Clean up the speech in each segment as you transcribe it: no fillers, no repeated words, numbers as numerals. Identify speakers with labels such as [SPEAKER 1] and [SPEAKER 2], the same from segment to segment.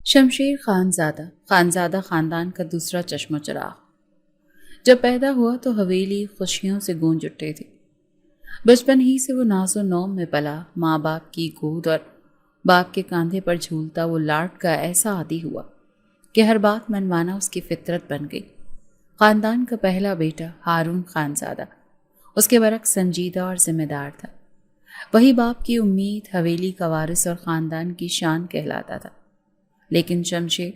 [SPEAKER 1] شمشیر خانزادہ خاندان کا دوسرا چشم و چراغ جب پیدا ہوا تو حویلی خوشیوں سے گونج اٹھے تھی۔ بچپن ہی سے وہ ناز و نوم میں پلا، ماں باپ کی گود اور باپ کے کاندھے پر جھولتا وہ لاڈ کا ایسا عادی ہوا کہ ہر بات منوانا اس کی فطرت بن گئی۔ خاندان کا پہلا بیٹا ہارون خانزادہ اس کے برعکس سنجیدہ اور ذمہ دار تھا۔ وہی باپ کی امید، حویلی کا وارث اور خاندان کی شان کہلاتا تھا۔ لیکن شمشیر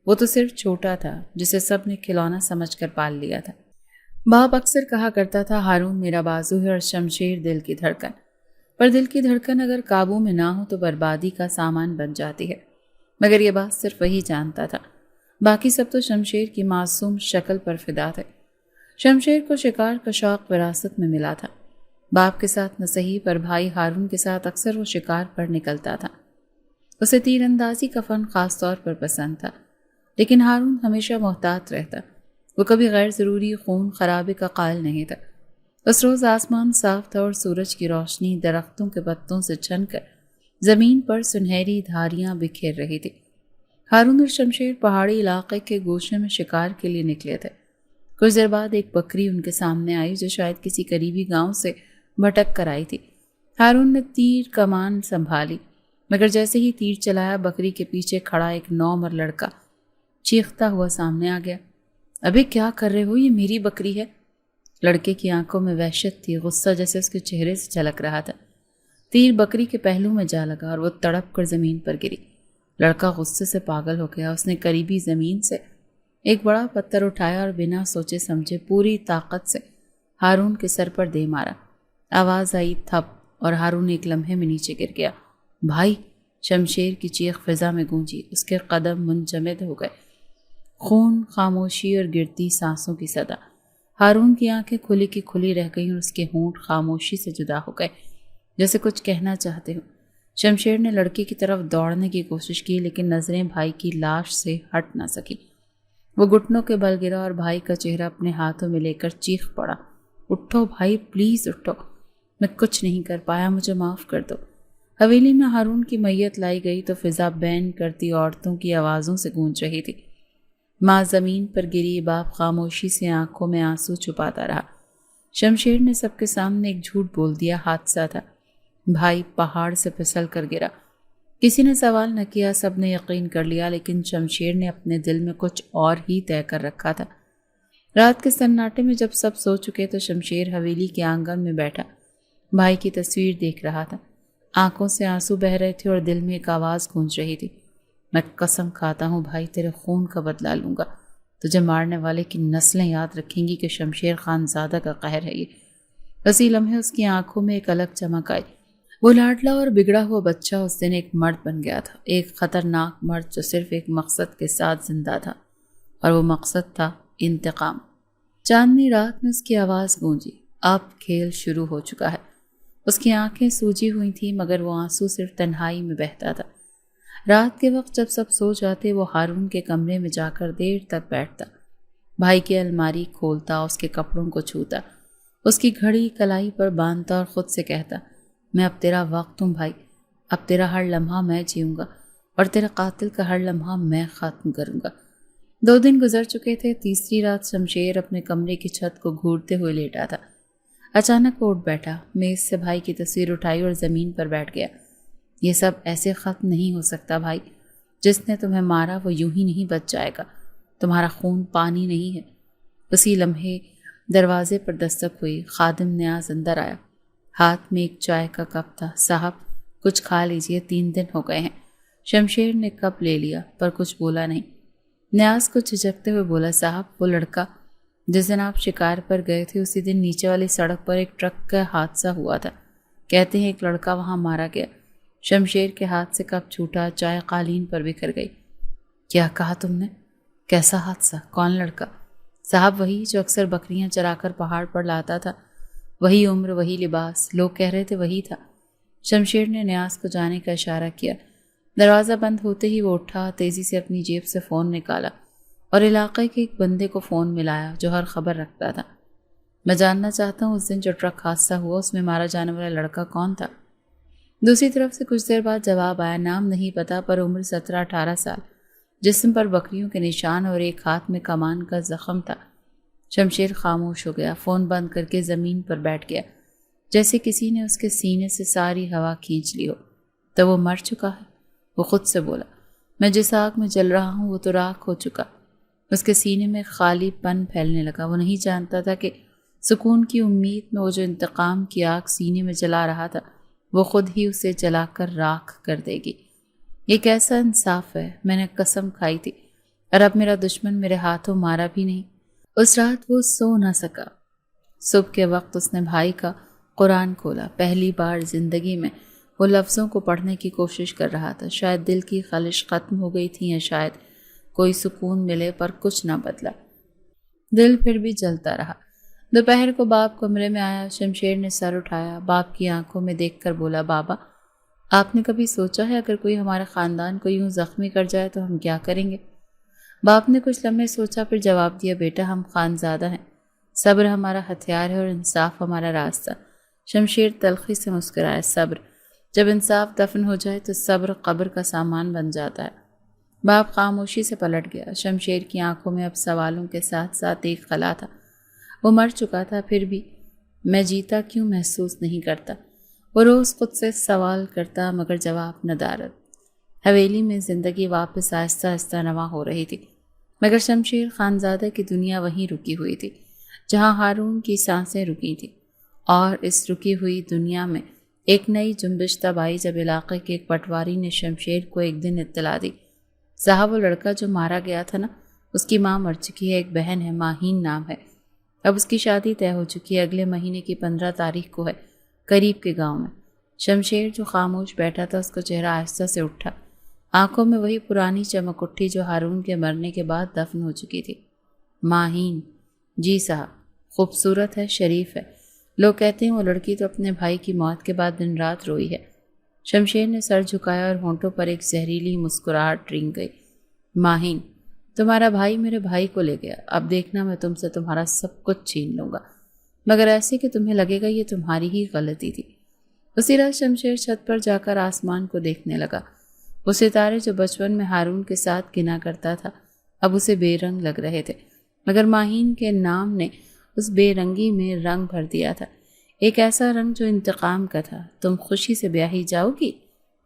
[SPEAKER 1] وہ تو صرف چھوٹا تھا جسے سب نے کھلونا سمجھ کر پال لیا تھا۔ باپ اکثر کہا کرتا تھا ہارون میرا بازو ہے اور شمشیر دل کی دھڑکن، پر دل کی دھڑکن اگر قابو میں نہ ہو تو بربادی کا سامان بن جاتی ہے، مگر یہ بات صرف وہی جانتا تھا۔ باقی سب تو شمشیر کی معصوم شکل پر فدا تھے۔ شمشیر کو شکار کا شوق وراثت میں ملا تھا۔ باپ کے ساتھ نہ صحیح، پر بھائی ہارون کے ساتھ اکثر وہ شکار پر نکلتا تھا۔ اسے تیر اندازی کا فن خاص طور پر پسند تھا، لیکن ہارون ہمیشہ محتاط رہتا۔ وہ کبھی غیر ضروری خون خرابے کا قائل نہیں تھا۔ اس روز آسمان صاف تھا اور سورج کی روشنی درختوں کے پتوں سے چھن کر زمین پر سنہری دھاریاں بکھیر رہی تھی۔ ہارون اور شمشیر پہاڑی علاقے کے گوشے میں شکار کے لیے نکلے تھے۔ کچھ دیر بعد ایک بکری ان کے سامنے آئی جو شاید کسی قریبی گاؤں سے بھٹک کر آئی تھی۔ ہارون نے تیر کمان سنبھالی، مگر جیسے ہی تیر چلایا بکری کے پیچھے کھڑا ایک نوعمر لڑکا چیختا ہوا سامنے آ گیا۔ ابھی کیا کر رہے ہو؟ یہ میری بکری ہے۔ لڑکے کی آنکھوں میں وحشت تھی، غصہ جیسے اس کے چہرے سے جھلک رہا تھا۔ تیر بکری کے پہلو میں جا لگا اور وہ تڑپ کر زمین پر گری۔ لڑکا غصے سے پاگل ہو گیا۔ اس نے قریبی زمین سے ایک بڑا پتھر اٹھایا اور بنا سوچے سمجھے پوری طاقت سے ہارون کے سر پر دے مارا۔ آواز آئی تھپ اور ہارون ایک لمحے میں نیچے گر گیا۔ بھائی! شمشیر کی چیخ فضا میں گونجی، اس کے قدم منجمد ہو گئے۔ خون، خاموشی اور گرتی سانسوں کی صدا۔ ہارون کی آنکھیں کھلی کی کھلی رہ گئیں اور اس کے ہونٹ خاموشی سے جدا ہو گئے، جیسے کچھ کہنا چاہتے ہو۔ شمشیر نے لڑکی کی طرف دوڑنے کی کوشش کی، لیکن نظریں بھائی کی لاش سے ہٹ نہ سکی۔ وہ گھٹنوں کے بل گرا اور بھائی کا چہرہ اپنے ہاتھوں میں لے کر چیخ پڑا، اٹھو بھائی، پلیز اٹھو، میں کچھ نہیں کر پایا، مجھے معاف کر دو۔ حویلی میں ہارون کی میت لائی گئی تو فضا بین کرتی عورتوں کی آوازوں سے گونج رہی تھی۔ ماں زمین پر گری، باپ خاموشی سے آنکھوں میں آنسو چھپاتا رہا۔ شمشیر نے سب کے سامنے ایک جھوٹ بول دیا، حادثہ تھا۔ بھائی پہاڑ سے پھسل کر گرا۔ کسی نے سوال نہ کیا، سب نے یقین کر لیا، لیکن شمشیر نے اپنے دل میں کچھ اور ہی طے کر رکھا تھا۔ رات کے سناٹے میں جب سب سو چکے تو شمشیر حویلی کے آنگن میں بیٹھا بھائی کی تصویر دیکھ رہا تھا۔ آنکھوں سے آنسو بہہ رہے تھے اور دل میں ایک آواز گونج رہی تھی، میں قسم کھاتا ہوں بھائی، تیرے خون کا بدلہ لوں گا۔ تجھے مارنے والے کی نسلیں یاد رکھیں گی کہ شمشیر خانزادہ کا قہر ہے یہ۔ اسی لمحے اس کی آنکھوں میں ایک الگ چمک آئی۔ وہ لاڈلا اور بگڑا ہوا بچہ اس دن ایک مرد بن گیا تھا، ایک خطرناک مرد جو صرف ایک مقصد کے ساتھ زندہ تھا، اور وہ مقصد تھا انتقام۔ چاندنی رات میں اس کی آواز گونجی، اب کھیل شروع ہو چکا ہے۔ اس کی آنکھیں سوجی ہوئی تھیں، مگر وہ آنسو صرف تنہائی میں بہتا تھا۔ رات کے وقت جب سب سو جاتے وہ ہارون کے کمرے میں جا کر دیر تک بیٹھتا، بھائی کی الماری کھولتا، اس کے کپڑوں کو چھوتا، اس کی گھڑی کلائی پر باندھتا اور خود سے کہتا، میں اب تیرا وقت ہوں بھائی، اب تیرا ہر لمحہ میں جیوں گا اور تیرے قاتل کا ہر لمحہ میں ختم کروں گا۔ 2 دن گزر چکے تھے۔ تیسری رات شمشیر اپنے کمرے کی چھت کو گھورتے ہوئے لیٹا تھا۔ اچانک وہ اٹھ بیٹھا، میز سے بھائی کی تصویر اٹھائی اور زمین پر بیٹھ گیا۔ یہ سب ایسے ختم نہیں ہو سکتا بھائی، جس نے تمہیں مارا وہ یوں ہی نہیں بچ جائے گا، تمہارا خون پانی نہیں ہے۔ اسی لمحے دروازے پر دستک ہوئی، خادم نیاز اندر آیا، ہاتھ میں ایک چائے کا کپ تھا۔ صاحب کچھ کھا لیجئے، 3 دن ہو گئے ہیں۔ شمشیر نے کپ لے لیا پر کچھ بولا نہیں۔ نیاز کو جھجکتے ہوئے بولا، صاحب وہ لڑکا جس دن آپ شکار پر گئے تھے اسی دن نیچے والی سڑک پر ایک ٹرک کا حادثہ ہوا تھا، کہتے ہیں ایک لڑکا وہاں مارا گیا۔ شمشیر کے ہاتھ سے کپ چھوٹا، چائے قالین پر بکھر گئی۔ کیا کہا تم نے؟ کیسا حادثہ؟ کون لڑکا؟ صاحب وہی جو اکثر بکریاں چرا کر پہاڑ پر لاتا تھا، وہی عمر، وہی لباس، لوگ کہہ رہے تھے وہی تھا۔ شمشیر نے نیاز کو جانے کا اشارہ کیا۔ دروازہ بند ہوتے ہی وہ اٹھا، تیزی سے اپنی جیب سے فون نکالا اور علاقے کے ایک بندے کو فون ملایا جو ہر خبر رکھتا تھا۔ میں جاننا چاہتا ہوں اس دن جو ٹرک حادثہ ہوا اس میں مارا جانے والا لڑکا کون تھا؟ دوسری طرف سے کچھ دیر بعد جواب آیا، نام نہیں پتا پر عمر 17-18 سال، جسم پر بکریوں کے نشان اور ایک ہاتھ میں کمان کا زخم تھا۔ شمشیر خاموش ہو گیا، فون بند کر کے زمین پر بیٹھ گیا، جیسے کسی نے اس کے سینے سے ساری ہوا کھینچ لی ہو۔ تو وہ مر چکا ہے، وہ خود سے بولا۔ میں جس آگ میں جل رہا ہوں وہ تو راکھ ہو چکا۔ اس کے سینے میں خالی پن پھیلنے لگا۔ وہ نہیں جانتا تھا کہ سکون کی امید میں وہ جو انتقام کی آگ سینے میں جلا رہا تھا وہ خود ہی اسے جلا کر راکھ کر دے گی۔ یہ کیسا انصاف ہے، میں نے قسم کھائی تھی، اور اب میرا دشمن میرے ہاتھوں مارا بھی نہیں۔ اس رات وہ سو نہ سکا۔ صبح کے وقت اس نے بھائی کا قرآن کھولا۔ پہلی بار زندگی میں وہ لفظوں کو پڑھنے کی کوشش کر رہا تھا۔ شاید دل کی خلش ختم ہو گئی تھی یا شاید کوئی سکون ملے، پر کچھ نہ بدلا۔ دل پھر بھی جلتا رہا۔ دوپہر کو باپ کمرے میں آیا۔ شمشیر نے سر اٹھایا، باپ کی آنکھوں میں دیکھ کر بولا، بابا آپ نے کبھی سوچا ہے اگر کوئی ہمارے خاندان کو یوں زخمی کر جائے تو ہم کیا کریں گے؟ باپ نے کچھ لمحے سوچا، پھر جواب دیا، بیٹا ہم خانزادہ ہیں، صبر ہمارا ہتھیار ہے اور انصاف ہمارا راستہ۔ شمشیر تلخی سے مسکرایا، صبر؟ جب انصاف دفن ہو جائے تو صبر قبر کا سامان بن جاتا ہے۔ باپ خاموشی سے پلٹ گیا۔ شمشیر کی آنکھوں میں اب سوالوں کے ساتھ ساتھ ایک خلا تھا۔ وہ مر چکا تھا، پھر بھی میں جیتا کیوں محسوس نہیں کرتا؟ وہ روز خود سے سوال کرتا، مگر جواب ندارد۔ حویلی میں زندگی واپس آہستہ آہستہ رواں ہو رہی تھی، مگر شمشیر خانزادہ کی دنیا وہیں رکی ہوئی تھی جہاں ہارون کی سانسیں رکی تھیں۔ اور اس رکی ہوئی دنیا میں ایک نئی جنبش تب آئی جب علاقے کے ایک پٹواری نے شمشیر کو ایک دن اطلاع دی، صاحب وہ لڑکا جو مارا گیا تھا نا، اس کی ماں مر چکی ہے، ایک بہن ہے، ماہین نام ہے، اب اس کی شادی طے ہو چکی ہے، اگلے مہینے کی 15 تاریخ کو ہے، قریب کے گاؤں میں۔ شمشیر جو خاموش بیٹھا تھا اس کا چہرہ آہستہ سے اٹھا، آنکھوں میں وہی پرانی چمک اٹھی جو ہارون کے مرنے کے بعد دفن ہو چکی تھی۔ ماہین؟ جی صاحب، خوبصورت ہے، شریف ہے، لوگ کہتے ہیں وہ لڑکی تو اپنے بھائی کی موت کے بعد دن رات روئی ہے۔ شمشیر نے سر جھکایا اور ہونٹوں پر ایک زہریلی مسکراہٹ رنگ گئی۔ ماہین؟ تمہارا بھائی میرے بھائی کو لے گیا، اب دیکھنا میں تم سے تمہارا سب کچھ چھین لوں گا، مگر ایسے کہ تمہیں لگے گا یہ تمہاری ہی غلطی تھی۔ اسی رات شمشیر چھت پر جا کر آسمان کو دیکھنے لگا۔ وہ ستارے جو بچپن میں ہارون کے ساتھ گنا کرتا تھا اب اسے بے رنگ لگ رہے تھے، مگر ماہین کے نام نے اس بے رنگی میں رنگ بھر دیا تھا، ایک ایسا رنگ جو انتقام کا تھا۔ تم خوشی سے بیاہی جاؤ گی؟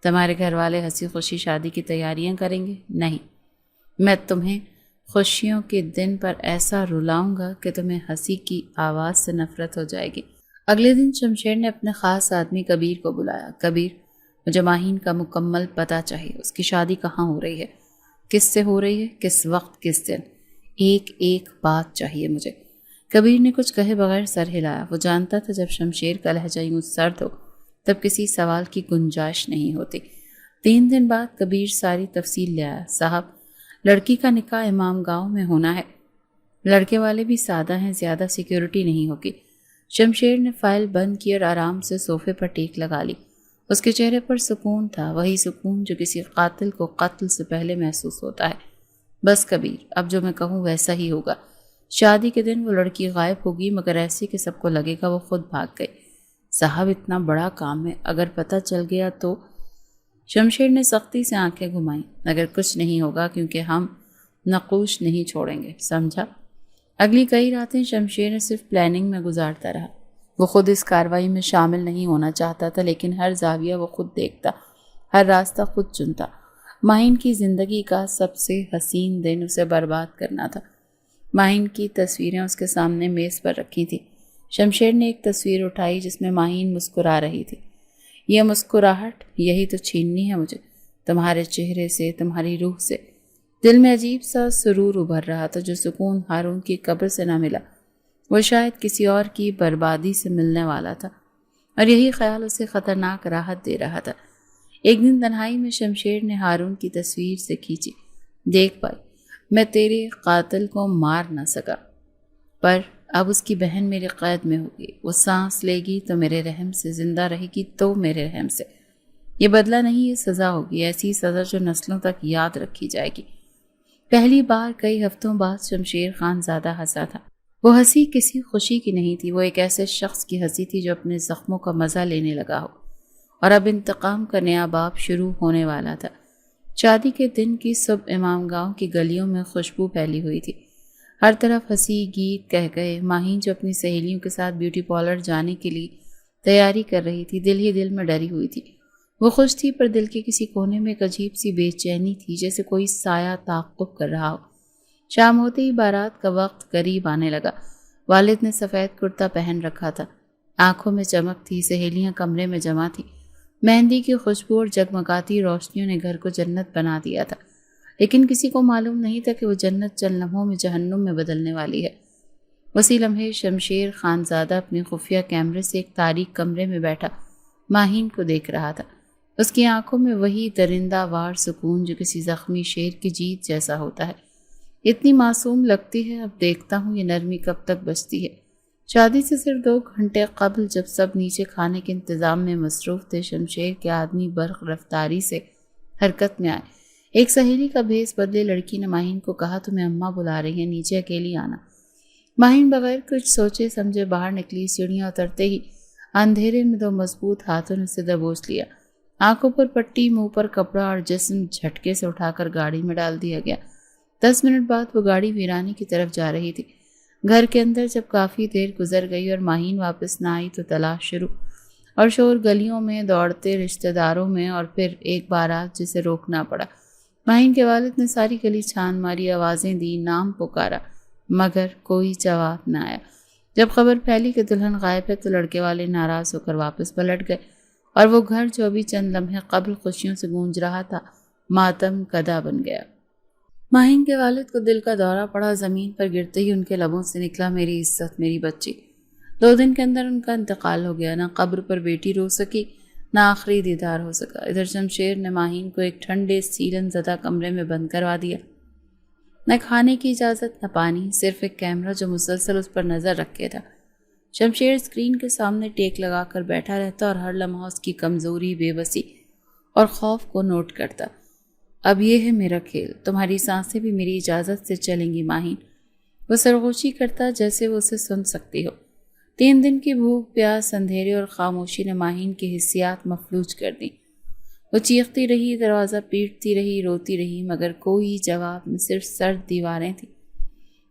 [SPEAKER 1] تمہارے گھر والے ہنسی خوشی شادی کی تیاریاں کریں گے؟ نہیں، میں تمہیں خوشیوں کے دن پر ایسا رلاؤں گا کہ تمہیں ہنسی کی آواز سے نفرت ہو جائے گی۔ اگلے دن شمشیر نے اپنے خاص آدمی کبیر کو بلایا۔ کبیر، مجھے ماہین کا مکمل پتہ چاہیے، اس کی شادی کہاں ہو رہی ہے، کس سے ہو رہی ہے، کس وقت، کس دن، ایک بات چاہیے مجھے۔ کبیر نے کچھ کہے بغیر سر ہلایا۔ وہ جانتا تھا جب شمشیر کا لہجہ یوں سرد ہو تب کسی سوال کی گنجائش نہیں ہوتی۔ 3 دن بعد کبیر ساری تفصیل لے آیا۔ صاحب، لڑکی کا نکاح امام گاؤں میں ہونا ہے، لڑکے والے بھی سادہ ہیں، زیادہ سیکیورٹی نہیں ہوگی۔ شمشیر نے فائل بند کی اور آرام سے صوفے پر ٹیک لگا لی۔ اس کے چہرے پر سکون تھا، وہی سکون جو کسی قاتل کو قتل سے پہلے محسوس ہوتا ہے۔ بس کبیر، اب جو میں کہوں ویسا ہی ہوگا۔ شادی کے دن وہ لڑکی غائب ہوگی، مگر ایسے کہ سب کو لگے گا وہ خود بھاگ گئی۔ صاحب، اتنا بڑا کام ہے، اگر پتہ چل گیا تو؟ شمشیر نے سختی سے آنکھیں گھمائیں۔ اگر کچھ نہیں ہوگا کیونکہ ہم نقوش نہیں چھوڑیں گے، سمجھا؟ اگلی کئی راتیں شمشیر نے صرف پلاننگ میں گزارتا رہا۔ وہ خود اس کارروائی میں شامل نہیں ہونا چاہتا تھا، لیکن ہر زاویہ وہ خود دیکھتا، ہر راستہ خود چنتا۔ ماہین کی زندگی کا سب سے حسین دن اسے برباد کرنا تھا۔ ماہین کی تصویریں اس کے سامنے میز پر رکھی تھی۔ شمشیر نے ایک تصویر اٹھائی جس میں ماہین مسکرا رہی تھی۔ یہ مسکراہٹ، یہی تو چھیننی ہے مجھے، تمہارے چہرے سے، تمہاری روح سے۔ دل میں عجیب سا سرور ابھر رہا تھا، جو سکون ہارون کی قبر سے نہ ملا وہ شاید کسی اور کی بربادی سے ملنے والا تھا، اور یہی خیال اسے خطرناک راحت دے رہا تھا۔ ایک دن تنہائی میں شمشیر نے ہارون کی تصویر سے کھینچی۔ دیکھ بھائی، میں تیرے قاتل کو مار نہ سکا، پر اب اس کی بہن میرے قید میں ہوگی، وہ سانس لے گی تو میرے رحم سے، زندہ رہے گی تو میرے رحم سے۔ یہ بدلہ نہیں، یہ سزا ہوگی، ایسی سزا جو نسلوں تک یاد رکھی جائے گی۔ پہلی بار کئی ہفتوں بعد شمشیر خان زیادہ ہنسا تھا۔ وہ ہنسی کسی خوشی کی نہیں تھی، وہ ایک ایسے شخص کی ہنسی تھی جو اپنے زخموں کا مزہ لینے لگا ہو، اور اب انتقام کا نیا باب شروع ہونے والا تھا۔ شادی کے دن کی صبح امام گاؤں کی گلیوں میں خوشبو پھیلی ہوئی تھی۔ ہر طرف ہنسی گیت کہہ گئے۔ ماہین جو اپنی سہیلیوں کے ساتھ بیوٹی پارلر جانے کے لیے تیاری کر رہی تھی، دل ہی دل میں ڈری ہوئی تھی۔ وہ خوش تھی پر دل کے کسی کونے میں ایک عجیب سی بے چینی تھی، جیسے کوئی سایہ تعاقب کر رہا ہو۔ شام ہوتے ہی بارات کا وقت قریب آنے لگا۔ والد نے سفید کرتا پہن رکھا تھا، آنکھوں میں چمک تھی، سہیلیاں کمرے میں جمع تھی۔ مہندی کی خوشبو اور جگمگاتی روشنیوں نے گھر کو جنت بنا دیا تھا، لیکن کسی کو معلوم نہیں تھا کہ وہ جنت چند لمحوں میں جہنم میں بدلنے والی ہے۔ اسی لمحے شمشیر خانزادہ اپنے خفیہ کیمرے سے ایک تاریک کمرے میں بیٹھا ماہین کو دیکھ رہا تھا۔ اس کی آنکھوں میں وہی درندہ وار سکون جو کسی زخمی شیر کی جیت جیسا ہوتا ہے۔ اتنی معصوم لگتی ہے، اب دیکھتا ہوں یہ نرمی کب تک بچتی ہے۔ شادی سے صرف 2 گھنٹے قبل جب سب نیچے کھانے کے انتظام میں مصروف تھے، شمشیر کے آدمی برق رفتاری سے حرکت میں آئے۔ ایک سہیلی کا بھیس بدلے لڑکی نے ماہین کو کہا، تمہیں اماں بلا رہی ہیں، نیچے اکیلی آنا۔ ماہین بغیر کچھ سوچے سمجھے باہر نکلی۔ سیڑھیاں اترتے ہی اندھیرے میں 2 مضبوط ہاتھوں نے اسے دبوچ لیا۔ آنکھوں پر پٹی، منہ پر کپڑا اور جسم جھٹکے سے اٹھا کر گاڑی میں ڈال دیا گیا۔ 10 منٹ بعد وہ گاڑی ویرانے کی طرف جا رہی تھی۔ گھر کے اندر جب کافی دیر گزر گئی اور ماہین واپس نہ آئی تو تلاش شروع، اور شور گلیوں میں، دوڑتے رشتہ داروں میں، اور پھر ایک بارات جسے روکنا پڑا۔ ماہین کے والد نے ساری گلی چھان ماری، آوازیں دی، نام پکارا، مگر کوئی جواب نہ آیا۔ جب خبر پھیلی کہ دلہن غائب ہے تو لڑکے والے ناراض ہو کر واپس پلٹ گئے، اور وہ گھر جو ابھی چند لمحے قبل خوشیوں سے گونج رہا تھا، ماتم کدا بن گیا۔ ماہین کے والد کو دل کا دورہ پڑا۔ زمین پر گرتے ہی ان کے لبوں سے نکلا، میری عزت، میری بچی۔ 2 دن کے اندر ان کا انتقال ہو گیا۔ نہ قبر پر بیٹی رو سکی، نہ آخری دیدار ہو سکا۔ ادھر شمشیر نے ماہین کو ایک ٹھنڈے سیلن زدہ کمرے میں بند کروا دیا۔ نہ کھانے کی اجازت، نہ پانی، صرف ایک کیمرہ جو مسلسل اس پر نظر رکھے تھا۔ شمشیر اسکرین کے سامنے ٹیک لگا کر بیٹھا رہتا اور ہر لمحہ اس کی کمزوری، بے بسی اور خوف کو نوٹ کرتا۔ اب یہ ہے میرا کھیل، تمہاری سانسیں بھی میری اجازت سے چلیں گی ماہین۔ وہ سرغوشی کرتا جیسے وہ اسے سن سکتی ہو۔ 3 دن کی بھوک، پیاس، اندھیرے اور خاموشی نے ماہین کی حسیات مفلوج کر دی۔ وہ چیختی رہی، دروازہ پیٹتی رہی، روتی رہی، مگر کوئی جواب نہ، صرف سرد دیواریں تھیں۔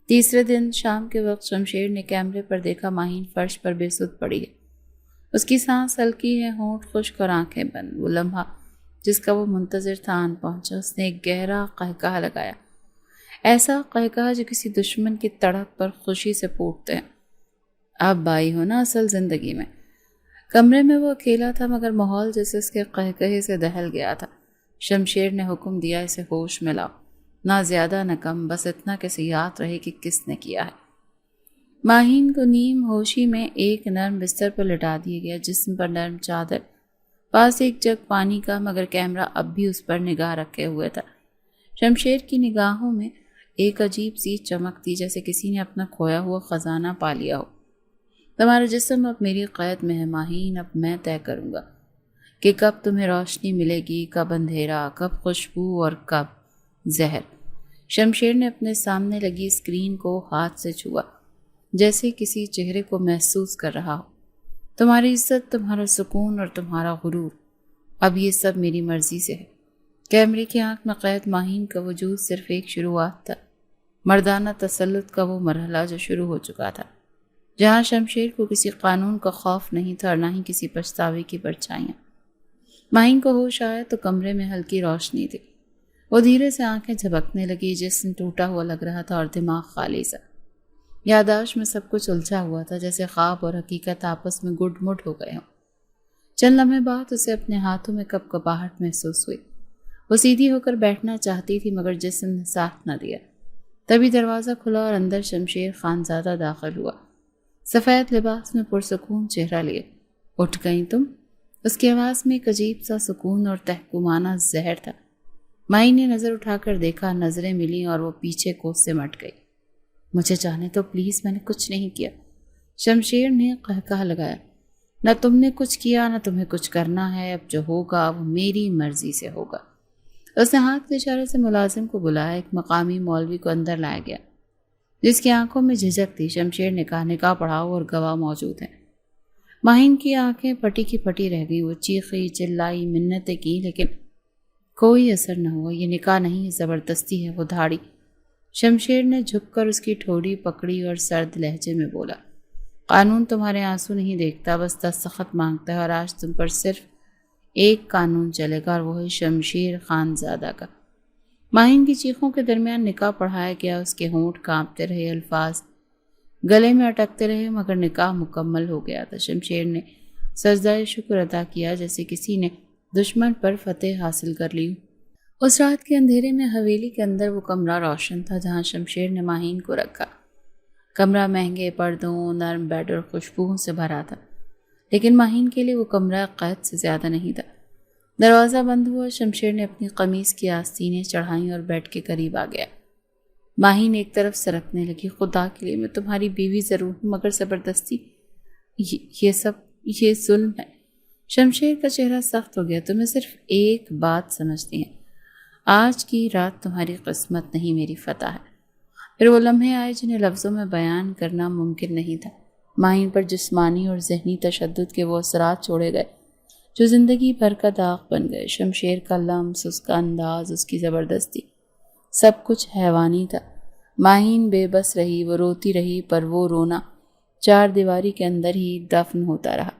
[SPEAKER 1] تیسرے دن شام کے وقت شمشیر نے کیمرے پر دیکھا ماہین فرش پر بے سدھ پڑی ہے۔ اس کی سانس ہلکی ہے، ہونٹ خشک اور آنکھیں بند۔ وہ لمحہ جس کا وہ منتظر تھا آن پہنچا۔ اس نے ایک گہرا قہقہا لگایا، ایسا قہقہا جو کسی دشمن کی تڑپ پر خوشی سے پھوٹتے ہیں۔ اب آئی ہو نا اصل زندگی میں۔ کمرے میں وہ اکیلا تھا، مگر ماحول جیسے اس کے قہقہے سے دہل گیا تھا۔ شمشیر نے حکم دیا، اسے ہوش میں لاؤ، نہ زیادہ نہ کم، بس اتنا کہ یاد رہے کہ کس نے کیا ہے۔ ماہین کو نیم ہوشی میں ایک نرم بستر پر لٹا دیا گیا، جسم پر نرم چادر، پاس ایک جگ پانی کا، مگر کیمرہ اب بھی اس پر نگاہ رکھے ہوئے تھا۔ شمشیر کی نگاہوں میں ایک عجیب سی چمک تھی، جیسے کسی نے اپنا کھویا ہوا خزانہ پا لیا ہو۔ تمہارا جسم اب میری قید میں ہے ماہین، اب میں طے کروں گا کہ کب تمہیں روشنی ملے گی، کب اندھیرا، کب خوشبو اور کب زہر۔ شمشیر نے اپنے سامنے لگی اسکرین کو ہاتھ سے چھوا، جیسے کسی چہرے کو محسوس کر رہا ہو۔ تمہاری عزت، تمہارا سکون اور تمہارا غرور، اب یہ سب میری مرضی سے ہے۔ کیمرے کی آنکھ میں قید ماہین کا وجود صرف ایک شروعات تھا، مردانہ تسلط کا وہ مرحلہ جو شروع ہو چکا تھا، جہاں شمشیر کو کسی قانون کا خوف نہیں تھا اور نہ ہی کسی پچھتاوے کی پرچھائیاں۔ ماہین کو ہوش آیا تو کمرے میں ہلکی روشنی تھی۔ وہ دھیرے سے آنکھیں جھپکنے لگی، جسم ٹوٹا ہوا لگ رہا تھا اور دماغ خالی سا۔ یادداشت میں سب کچھ الجھا ہوا تھا، جیسے خواب اور حقیقت آپس میں گڈ مڈ ہو گئے ہوں۔ چند لمحے بعد اسے اپنے ہاتھوں میں کپ کپاہٹ محسوس ہوئی۔ وہ سیدھی ہو کر بیٹھنا چاہتی تھی، مگر جسم نے ساتھ نہ دیا۔ تبھی دروازہ کھلا اور اندر شمشیر خانزادہ داخل ہوا، سفید لباس میں پرسکون چہرہ لیے۔ اٹھ گئیں تم؟ اس کی آواز میں ایک عجیب سا سکون اور تحکمانہ زہر تھا۔ ماہین نے نظر اٹھا کر دیکھا، نظریں ملیں اور وہ پیچھے کو سمٹ گئی۔ مجھے جانے تو پلیز، میں نے کچھ نہیں کیا۔ شمشیر نے قہقہا لگایا، نہ تم نے کچھ کیا، نہ تمہیں کچھ کرنا ہے، اب جو ہوگا وہ میری مرضی سے ہوگا۔ اس نے ہاتھ کے اشارے سے ملازم کو بلایا۔ ایک مقامی مولوی کو اندر لایا گیا، جس کی آنکھوں میں جھجک تھی۔ شمشیر نے کہا، نکاح پڑھاؤ اور گواہ موجود ہیں۔ ماہین کی آنکھیں پھٹی کی پھٹی رہ گئی۔ وہ چیخی، چلائی، منتیں کی، لیکن کوئی اثر نہ ہوا۔ یہ نکاح نہیں، زبردستی ہے۔ وہ دھاڑی۔ شمشیر نے جھک کر اس کی ٹھوڑی پکڑی اور سرد لہجے میں بولا، قانون تمہارے آنسو نہیں دیکھتا، بس دستخط مانگتا ہے، اور آج تم پر صرف ایک قانون چلے گا، اور وہ ہے شمشیر خان زادہ کا۔ ماہین کی چیخوں کے درمیان نکاح پڑھایا گیا۔ اس کے ہونٹ کانپتے رہے، الفاظ گلے میں اٹکتے رہے، مگر نکاح مکمل ہو گیا تھا۔ شمشیر نے سجدہ شکر ادا کیا جیسے کسی نے دشمن پر فتح حاصل کر لی۔ اس رات کے اندھیرے میں حویلی کے اندر وہ کمرہ روشن تھا جہاں شمشیر نے ماہین کو رکھا۔ کمرہ مہنگے پردوں، نرم بیڈ اور خوشبوؤں سے بھرا تھا، لیکن ماہین کے لیے وہ کمرہ قید سے زیادہ نہیں تھا۔ دروازہ بند ہوا، شمشیر نے اپنی قمیص کی آستینیں چڑھائیں اور بیڈ کے قریب آ گیا۔ ماہین ایک طرف سرکنے لگی۔ خدا کے لیے، میں تمہاری بیوی ضرور ہوں، مگر زبردستی یہ ظلم ہے۔ شمشیر کا چہرہ سخت ہو گیا۔ تمہیں صرف ایک بات سمجھتی ہیں، آج کی رات تمہاری قسمت نہیں، میری فتح ہے۔ پھر وہ لمحے آئے جنہیں لفظوں میں بیان کرنا ممکن نہیں تھا۔ ماہین پر جسمانی اور ذہنی تشدد کے وہ اثرات چھوڑے گئے جو زندگی بھر کا داغ بن گئے۔ شمشیر کا لمس، اس کا انداز، اس کی زبردستی، سب کچھ حیوانی تھا۔ ماہین بے بس رہی، وہ روتی رہی، پر وہ رونا چار دیواری کے اندر ہی دفن ہوتا رہا۔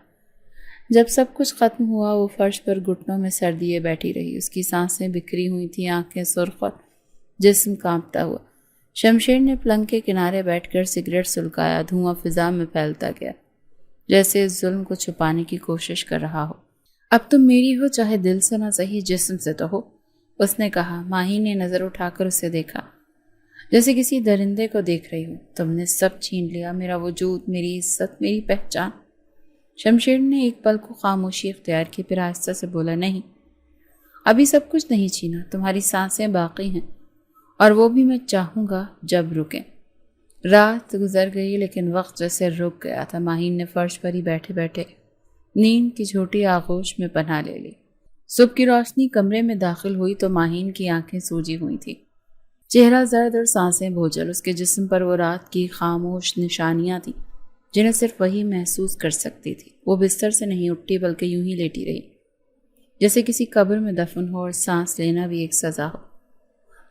[SPEAKER 1] جب سب کچھ ختم ہوا، وہ فرش پر گھٹنوں میں سر دیے بیٹھی رہی۔ اس کی سانسیں بکھری ہوئی تھیں، آنکھیں سرخ اور جسم کانپتا ہوا۔ شمشیر نے پلنگ کے کنارے بیٹھ کر سگریٹ سلگایا۔ دھواں فضا میں پھیلتا گیا، جیسے اس ظلم کو چھپانے کی کوشش کر رہا ہو۔ اب تم میری ہو، چاہے دل سے نہ صحیح جسم سے تو ہو، اس نے کہا۔ ماہی نے نظر اٹھا کر اسے دیکھا جیسے کسی درندے کو دیکھ رہی ہوں۔ تم نے سب چھین لیا، میرا وجود، میری عزت، میری پہچان۔ شمشیر نے ایک پل کو خاموشی اختیار کی، پھر آہستہ سے بولا، نہیں، ابھی سب کچھ نہیں چھینا، تمہاری سانسیں باقی ہیں، اور وہ بھی میں چاہوں گا جب رکیں۔ رات گزر گئی لیکن وقت جیسے رک گیا تھا۔ ماہین نے فرش پر ہی بیٹھے بیٹھے نیند کی جھوٹی آغوش میں پناہ لے لی۔ صبح کی روشنی کمرے میں داخل ہوئی تو ماہین کی آنکھیں سوجی ہوئی تھیں، چہرہ زرد اور سانسیں بوجھل۔ اس کے جسم پر وہ رات کی خاموش نشانیاں تھیں جنہیں صرف وہی محسوس کر سکتی تھی۔ وہ بستر سے نہیں اٹھی بلکہ یوں ہی لیٹی رہی، جیسے کسی قبر میں دفن ہو اور سانس لینا بھی ایک سزا ہو۔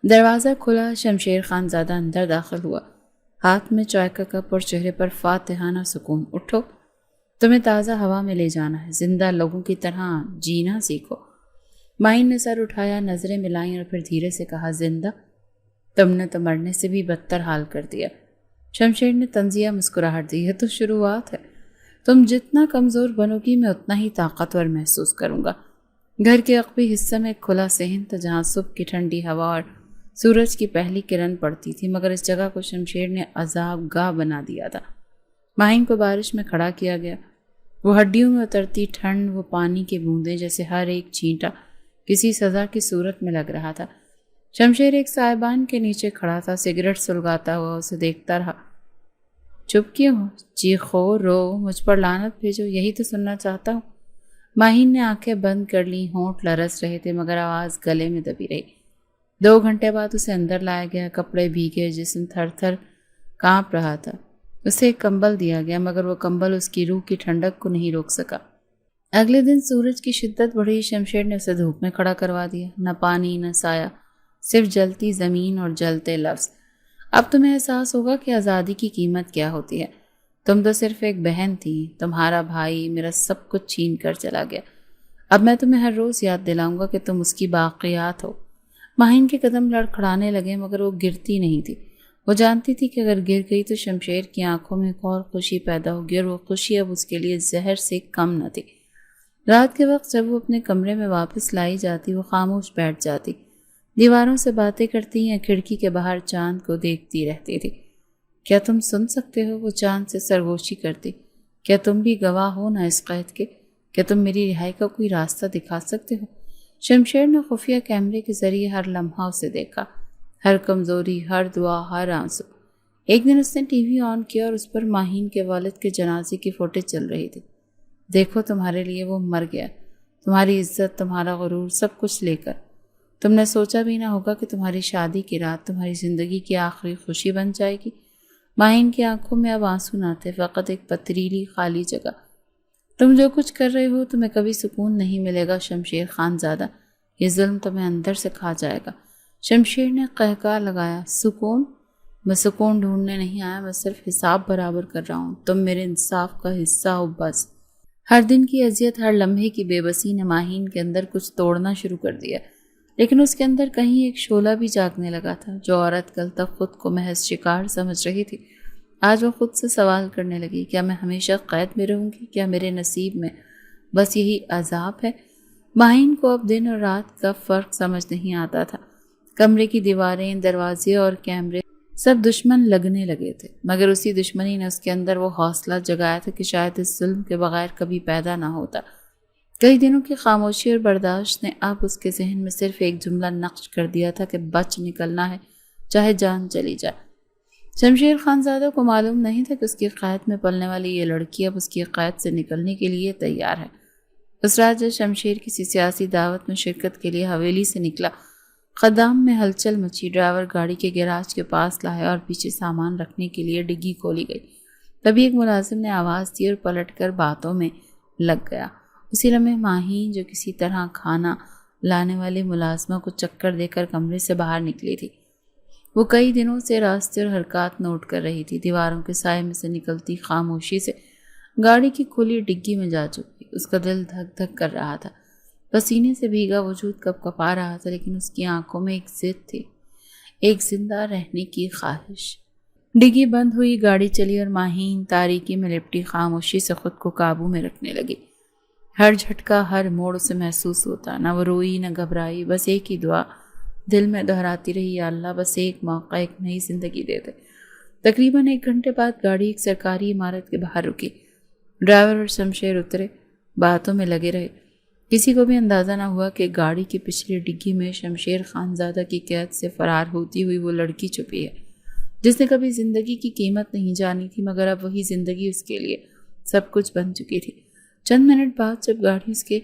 [SPEAKER 1] دروازہ کھلا، شمشیر خان زادہ اندر داخل ہوا، ہاتھ میں چائے کا کپ اور چہرے پر فاتحانہ سکون۔ اٹھو، تمہیں تازہ ہوا میں لے جانا ہے، زندہ لوگوں کی طرح جینا سیکھو۔ ماہین نے سر اٹھایا، نظریں ملائیں اور پھر دھیرے سے کہا، زندہ؟ تم نے تو مرنے سے بھی بدتر حال کر دیا۔ شمشیر نے طنزیہ مسکراہٹ دی، یہ تو شروعات ہے، تم جتنا کمزور بنو گی میں اتنا ہی طاقتور محسوس کروں گا۔ گھر کے عقبی حصے میں ایک کھلا صحن تھا جہاں صبح کی ٹھنڈی ہوا اور سورج کی پہلی کرن پڑتی تھی، مگر اس جگہ کو شمشیر نے عذاب گاہ بنا دیا تھا۔ ماہین کو بارش میں کھڑا کیا گیا۔ وہ ہڈیوں میں اترتی ٹھنڈ، وہ پانی کی بوندیں، جیسے ہر ایک چھینٹا کسی سزا کی صورت میں لگ رہا تھا۔ شمشیر ایک سائبان کے نیچے کھڑا تھا، سگریٹ سلگاتا ہوا اسے دیکھتا رہا۔ چپ کیوں ہو؟ چیخو، رو، مجھ پر لعنت بھیجو، یہی تو سننا چاہتا ہوں۔ ماہین نے آنکھیں بند کر لیں، ہونٹ لرز رہے تھے مگر آواز گلے میں دبی رہی۔ 2 گھنٹے بعد اسے اندر لایا گیا، کپڑے بھیگے، جسم تھر تھر کانپ رہا تھا۔ اسے ایک کمبل دیا گیا مگر وہ کمبل اس کی روح کی ٹھنڈک کو نہیں روک سکا۔ اگلے دن سورج کی شدت بڑھی، شمشیر نے اسے دھوپ میں کھڑا کروا دیا، نہ پانی نہ سایہ، صرف جلتی زمین اور جلتے لفظ۔ اب تمہیں احساس ہوگا کہ آزادی کی قیمت کیا ہوتی ہے۔ تم تو صرف ایک بہن تھی، تمہارا بھائی میرا سب کچھ چھین کر چلا گیا۔ اب میں تمہیں ہر روز یاد دلاؤں گا کہ تم اس کی باقیات ہو۔ ماہین کے قدم لڑکھڑانے لگے مگر وہ گرتی نہیں تھی۔ وہ جانتی تھی کہ اگر گر گئی تو شمشیر کی آنکھوں میں ایک اور خوشی پیدا ہوگی، اور وہ خوشی اب اس کے لیے زہر سے کم نہ تھی۔ رات کے وقت جب وہ اپنے کمرے میں واپس لائی جاتی، وہ خاموش بیٹھ جاتی، دیواروں سے باتیں کرتی یا کھڑکی کے باہر چاند کو دیکھتی رہتی تھی۔ کیا تم سن سکتے ہو؟ وہ چاند سے سرگوشی کرتی۔ کیا تم بھی گواہ ہو نہ اس قید کے؟ کیا تم میری رہائی کا کوئی راستہ دکھا سکتے ہو؟ شمشیر نے خفیہ کیمرے کے ذریعے ہر لمحہ اسے دیکھا، ہر کمزوری، ہر دعا، ہر آنسو۔ ایک دن اس نے ٹی وی آن کیا اور اس پر ماہین کے والد کے جنازے کی فوٹیج چل رہی تھی۔ دیکھو، تمہارے لیے وہ مر گیا، تمہاری عزت، تمہارا غرور، سب کچھ لے کر۔ تم نے سوچا بھی نہ ہوگا کہ تمہاری شادی کی رات تمہاری زندگی کی آخری خوشی بن جائے گی۔ ماہین کی آنکھوں میں اب آنسو نہ تھے، فقط ایک پتریلی خالی جگہ۔ تم جو کچھ کر رہے ہو تمہیں کبھی سکون نہیں ملے گا شمشیر خان زادہ، یہ ظلم تمہیں اندر سے کھا جائے گا۔ شمشیر نے قہقہ لگایا۔ سکون؟ میں سکون ڈھونڈنے نہیں آیا، میں صرف حساب برابر کر رہا ہوں۔ تم میرے انصاف کا حصہ ہو بس۔ ہر دن کی اذیت، ہر لمحے کی بے بسی نے ماہین کے اندر کچھ توڑنا شروع کر دیا، لیکن اس کے اندر کہیں ایک شعلہ بھی جاگنے لگا تھا۔ جو عورت کل تک خود کو محض شکار سمجھ رہی تھی، آج وہ خود سے سوال کرنے لگی، کیا میں ہمیشہ قید میں رہوں گی؟ کیا میرے نصیب میں بس یہی عذاب ہے؟ ماہین کو اب دن اور رات کا فرق سمجھ نہیں آتا تھا۔ کمرے کی دیواریں، دروازے اور کیمرے سب دشمن لگنے لگے تھے، مگر اسی دشمنی نے اس کے اندر وہ حوصلہ جگایا تھا کہ شاید اس ظلم کے بغیر کبھی پیدا نہ ہوتا۔ کئی دنوں کی خاموشی اور برداشت نے اب اس کے ذہن میں صرف ایک جملہ نقش کر دیا تھا کہ بچ نکلنا ہے، چاہے جان چلی جائے۔ شمشیر خانزادہ کو معلوم نہیں تھا کہ اس کی قید میں پلنے والی یہ لڑکی اب اس کی قید سے نکلنے کے لیے تیار ہے۔ اس رات جب شمشیر کسی سیاسی دعوت میں شرکت کے لیے حویلی سے نکلا، خدام میں ہلچل مچی۔ ڈرائیور گاڑی کے گیراج کے پاس لایا اور پیچھے سامان رکھنے کے لیے ڈگی کھولی گئی۔ تبھی ایک ملازم نے آواز دی اور پلٹ کر باتوں میں لگ گیا۔ اسی لمحے ماہین، جو کسی طرح کھانا لانے والے ملازمہ کو چکر دے کر کمرے سے باہر نکلی تھی، وہ کئی دنوں سے راستے اور حرکات نوٹ کر رہی تھی۔ دیواروں کے سائے میں سے نکلتی خاموشی سے گاڑی کی کھلی ڈگی میں جا چکی۔ اس کا دل دھک دھک کر رہا تھا، پسینے سے بھیگا وجود کپ کپا رہا تھا، لیکن اس کی آنکھوں میں ایک ضد تھی، ایک زندہ رہنے کی خواہش۔ ڈگی بند ہوئی، گاڑی چلی اور ماہین تاریکی میں لپٹی خاموشی سے خود کو قابو میں رکھنے لگی۔ ہر جھٹکا، ہر موڑ اسے محسوس ہوتا، نہ وہ روئی نہ گھبرائی، بس ایک ہی دعا دل میں دہراتی رہی، یا اللہ بس ایک موقع، ایک نئی زندگی دے دے۔ تقریباً 1 گھنٹے بعد گاڑی ایک سرکاری عمارت کے باہر رکی۔ ڈرائیور اور شمشیر اترے، باتوں میں لگے رہے۔ کسی کو بھی اندازہ نہ ہوا کہ گاڑی کی پچھلی ڈگی میں شمشیر خانزادہ کی قید سے فرار ہوتی ہوئی وہ لڑکی چھپی ہے، جس نے کبھی زندگی کی قیمت نہیں جانی تھی، مگر اب وہی زندگی اس کے لیے سب کچھ بن چکی تھی۔ چند منٹ بعد جب گاڑی اس کے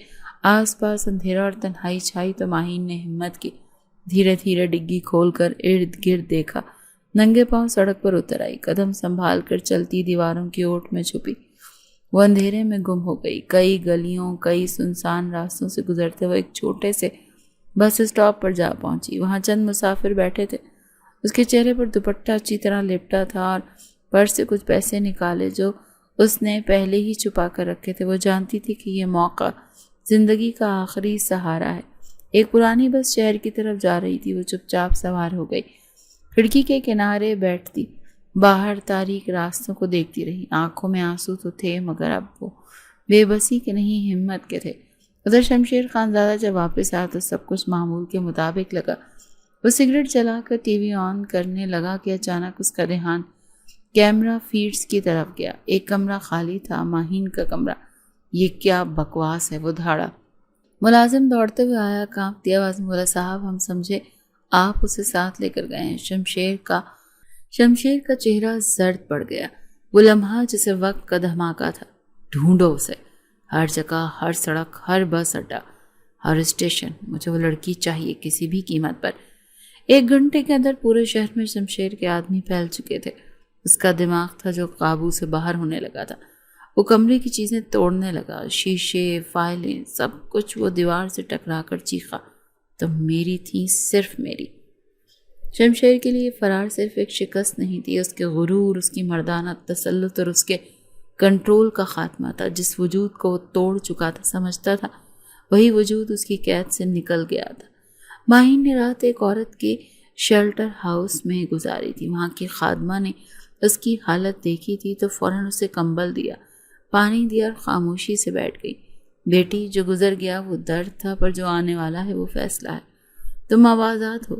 [SPEAKER 1] آس پاس اندھیرا اور تنہائی چھائی تو ماہین نے ہمت کی، دھیرے دھیرے ڈگی کھول کر ارد گرد دیکھا۔ ننگے پاؤں سڑک پر اتر آئی، قدم سنبھال کر چلتی، دیواروں کی اوٹ میں چھپی۔ وہ اندھیرے میں گم ہو گئی۔ کئی گلیوں، کئی سنسان راستوں سے گزرتے ہوئے ایک چھوٹے سے بس اسٹاپ پر جا پہنچی۔ وہاں چند مسافر بیٹھے تھے۔ اس کے چہرے پر دوپٹہ اچھی طرح لپٹا تھا اور پرس سے کچھ پیسے نکالے جو اس نے پہلے ہی چھپا کر رکھے تھے۔ وہ جانتی تھی کہ یہ موقع زندگی کا آخری سہارا ہے۔ ایک پرانی بس شہر کی طرف جا رہی تھی۔ وہ چپ چاپ سوار ہو گئی، کھڑکی کے کنارے بیٹھتی، باہر تاریک راستوں کو دیکھتی رہی۔ آنکھوں میں آنسو تو تھے، مگر اب وہ بے بسی کے نہیں، ہمت کے تھے۔ ادھر شمشیر خانزادہ جب واپس آیا تو سب کچھ معمول کے مطابق لگا۔ وہ سگریٹ جلا کر ٹی وی آن کرنے لگا کہ اچانک اس کا دھیان کیمرہ فیڈز کی طرف گیا۔ ایک کمرہ خالی تھا، ماہین کا کمرہ۔ یہ کیا بکواس ہے، وہ دھاڑا۔ ملازم دوڑتے ہوئے آیا، کانپتی آواز میں بولا، صاحب ہم سمجھے آپ اسے ساتھ لے کر گئے ہیں۔ شمشیر کا چہرہ زرد پڑ گیا۔ وہ لمحہ جیسے وقت کا دھماکہ تھا۔ ڈھونڈو اسے، ہر جگہ، ہر سڑک، ہر بس اڈا، ہر اسٹیشن۔ مجھے وہ لڑکی چاہیے، کسی بھی قیمت پر۔ 1 گھنٹے کے اندر پورے شہر میں شمشیر کے آدمی پھیل چکے تھے۔ اس کا دماغ تھا جو قابو سے باہر ہونے لگا تھا۔ وہ کمرے کی چیزیں توڑنے لگا، شیشے، فائلیں، سب کچھ۔ وہ دیوار سے ٹکرا کر چیخا، تم میری تھی، صرف میری۔ شمشیر کے لیے فرار صرف ایک شکست نہیں تھی، اس کے غرور، اس کی مردانہ تسلط اور اس کے کنٹرول کا خاتمہ تھا۔ جس وجود کو وہ توڑ چکا تھا، سمجھتا تھا وہی وجود اس کی قید سے نکل گیا تھا۔ ماہین نے رات ایک عورت کے شیلٹر ہاؤس میں گزاری تھی۔ وہاں کی خادمہ نے اس کی حالت دیکھی تھی تو فوراً اسے کمبل دیا، پانی دیا اور خاموشی سے بیٹھ گئی۔ بیٹی، جو گزر گیا وہ درد تھا، پر جو آنے والا ہے وہ فیصلہ ہے۔ تم اب آزاد ہو۔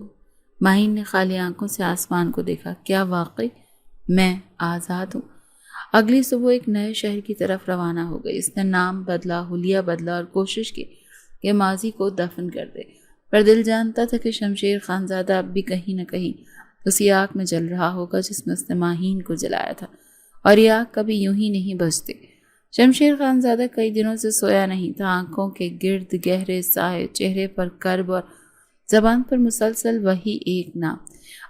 [SPEAKER 1] ماہین نے خالی آنکھوں سے آسمان کو دیکھا۔ کیا واقعی میں آزاد ہوں؟ اگلی صبح ایک نئے شہر کی طرف روانہ ہو گئی۔ اس نے نام بدلا، حلیہ بدلا اور کوشش کی کہ ماضی کو دفن کر دے، پر دل جانتا تھا کہ شمشیر خانزادہ اب بھی کہیں نہ کہیں اسی آگ میں جل رہا ہوگا جس میں اس نے ماہین کو جلایا تھا، اور یہ آگ کبھی یوں ہی نہیں بجھتی۔ شمشیر خانزادہ کئی دنوں سے سویا نہیں تھا۔ آنکھوں کے گرد گہرے سائے، چہرے پر کرب اور زبان پر مسلسل وہی ایک نام۔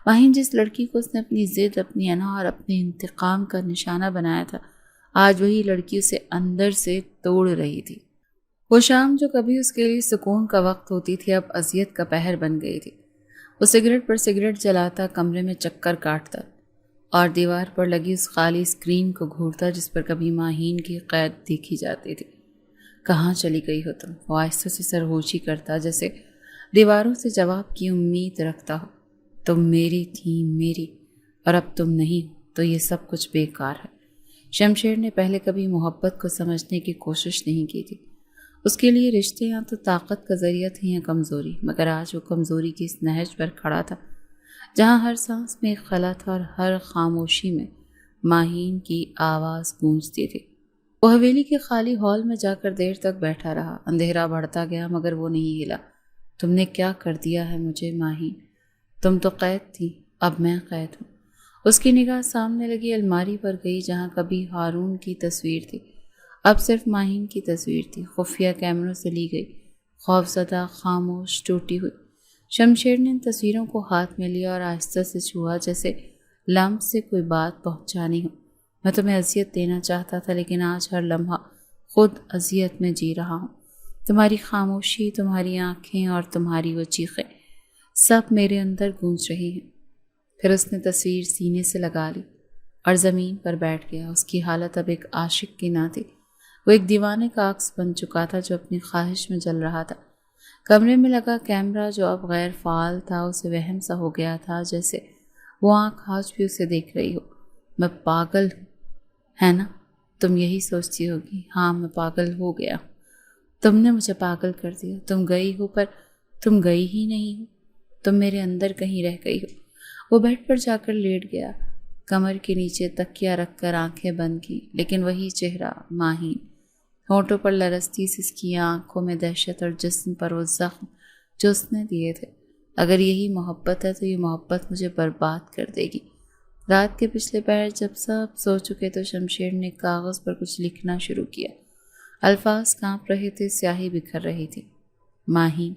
[SPEAKER 1] ماہین، جس لڑکی کو اس نے اپنی ضد، اپنی انا اور اپنے انتقام کا نشانہ بنایا تھا، آج وہی لڑکی اسے اندر سے توڑ رہی تھی۔ وہ شام جو کبھی اس کے لیے سکون کا وقت ہوتی تھی اب اذیت کا پہر بن گئی تھی۔ وہ سگریٹ پر سگریٹ جلاتا، کمرے میں چکر کاٹتا اور دیوار پر لگی اس خالی اسکرین کو گھورتا جس پر کبھی ماہین کی قید دیکھی جاتی تھی۔ کہاں چلی گئی ہو تم؟ وہ آہستہ سے سرگوشی کرتا، جیسے دیواروں سے جواب کی امید رکھتا ہو۔ تم میری تھی، میری، اور اب تم نہیں ہو تو یہ سب کچھ بیکار ہے۔ شمشیر نے پہلے کبھی محبت کو سمجھنے کی کوشش نہیں کی تھی۔ اس کے لیے رشتے یا تو طاقت کا ذریعہ تھے یا کمزوری، مگر آج وہ کمزوری کی اس نہج پر کھڑا تھا جہاں ہر سانس میں ایک خلا تھا اور ہر خاموشی میں ماہین کی آواز گونجتی تھی۔ وہ حویلی کے خالی ہال میں جا کر دیر تک بیٹھا رہا۔ اندھیرا بڑھتا گیا مگر وہ نہیں ہلا۔ تم نے کیا کر دیا ہے مجھے ماہین؟ تم تو قید تھی، اب میں قید ہوں۔ اس کی نگاہ سامنے لگی الماری پر گئی جہاں کبھی ہارون کی تصویر تھی، اب صرف ماہین کی تصویر تھی، خفیہ کیمروں سے لی گئی، خوفزدہ، خاموش، ٹوٹی ہوئی۔ شمشیر نے ان تصویروں کو ہاتھ میں لیا اور آہستہ سے چھوا، جیسے لمس سے کوئی بات پہنچانی ہو۔ میں تمہیں اذیت دینا چاہتا تھا لیکن آج ہر لمحہ خود اذیت میں جی رہا ہوں۔ تمہاری خاموشی، تمہاری آنکھیں اور تمہاری وہ چیخیں سب میرے اندر گونج رہی ہیں۔ پھر اس نے تصویر سینے سے لگا لی اور زمین پر بیٹھ گیا۔ اس کی حالت اب ایک عاشق کی نہ تھی، وہ ایک دیوانے کا عکس بن چکا تھا جو اپنی خواہش میں جل رہا تھا۔ کمرے میں لگا کیمرہ جو اب غیر فعال تھا اسے وہم سا ہو گیا تھا، جیسے وہ آنکھ آج بھی اسے دیکھ رہی ہو۔ میں پاگل ہوں، ہے نا؟ تم یہی سوچتی ہوگی۔ ہاں، میں پاگل ہو گیا۔ تم نے مجھے پاگل کر دیا۔ تم گئی ہو پر تم گئی ہی نہیں ہو، تم میرے اندر کہیں رہ گئی ہو۔ وہ بیڈ پر جا کر لیٹ گیا، کمر کے نیچے تکیہ رکھ کر آنکھیں بند کی، لیکن وہی چہرہ ماہین، ہونٹوں پر لرزتی سی اس کی آنکھوں میں دہشت اور جسم پر وہ زخم جو اس نے دیے تھے۔ اگر یہی محبت ہے تو یہ محبت مجھے برباد کر دے گی۔ رات کے پچھلے پہر جب سب سو چکے تو شمشیر نے کاغذ پر کچھ لکھنا شروع کیا۔ الفاظ کانپ رہے تھے، سیاہی بکھر رہی تھی۔ ماہین،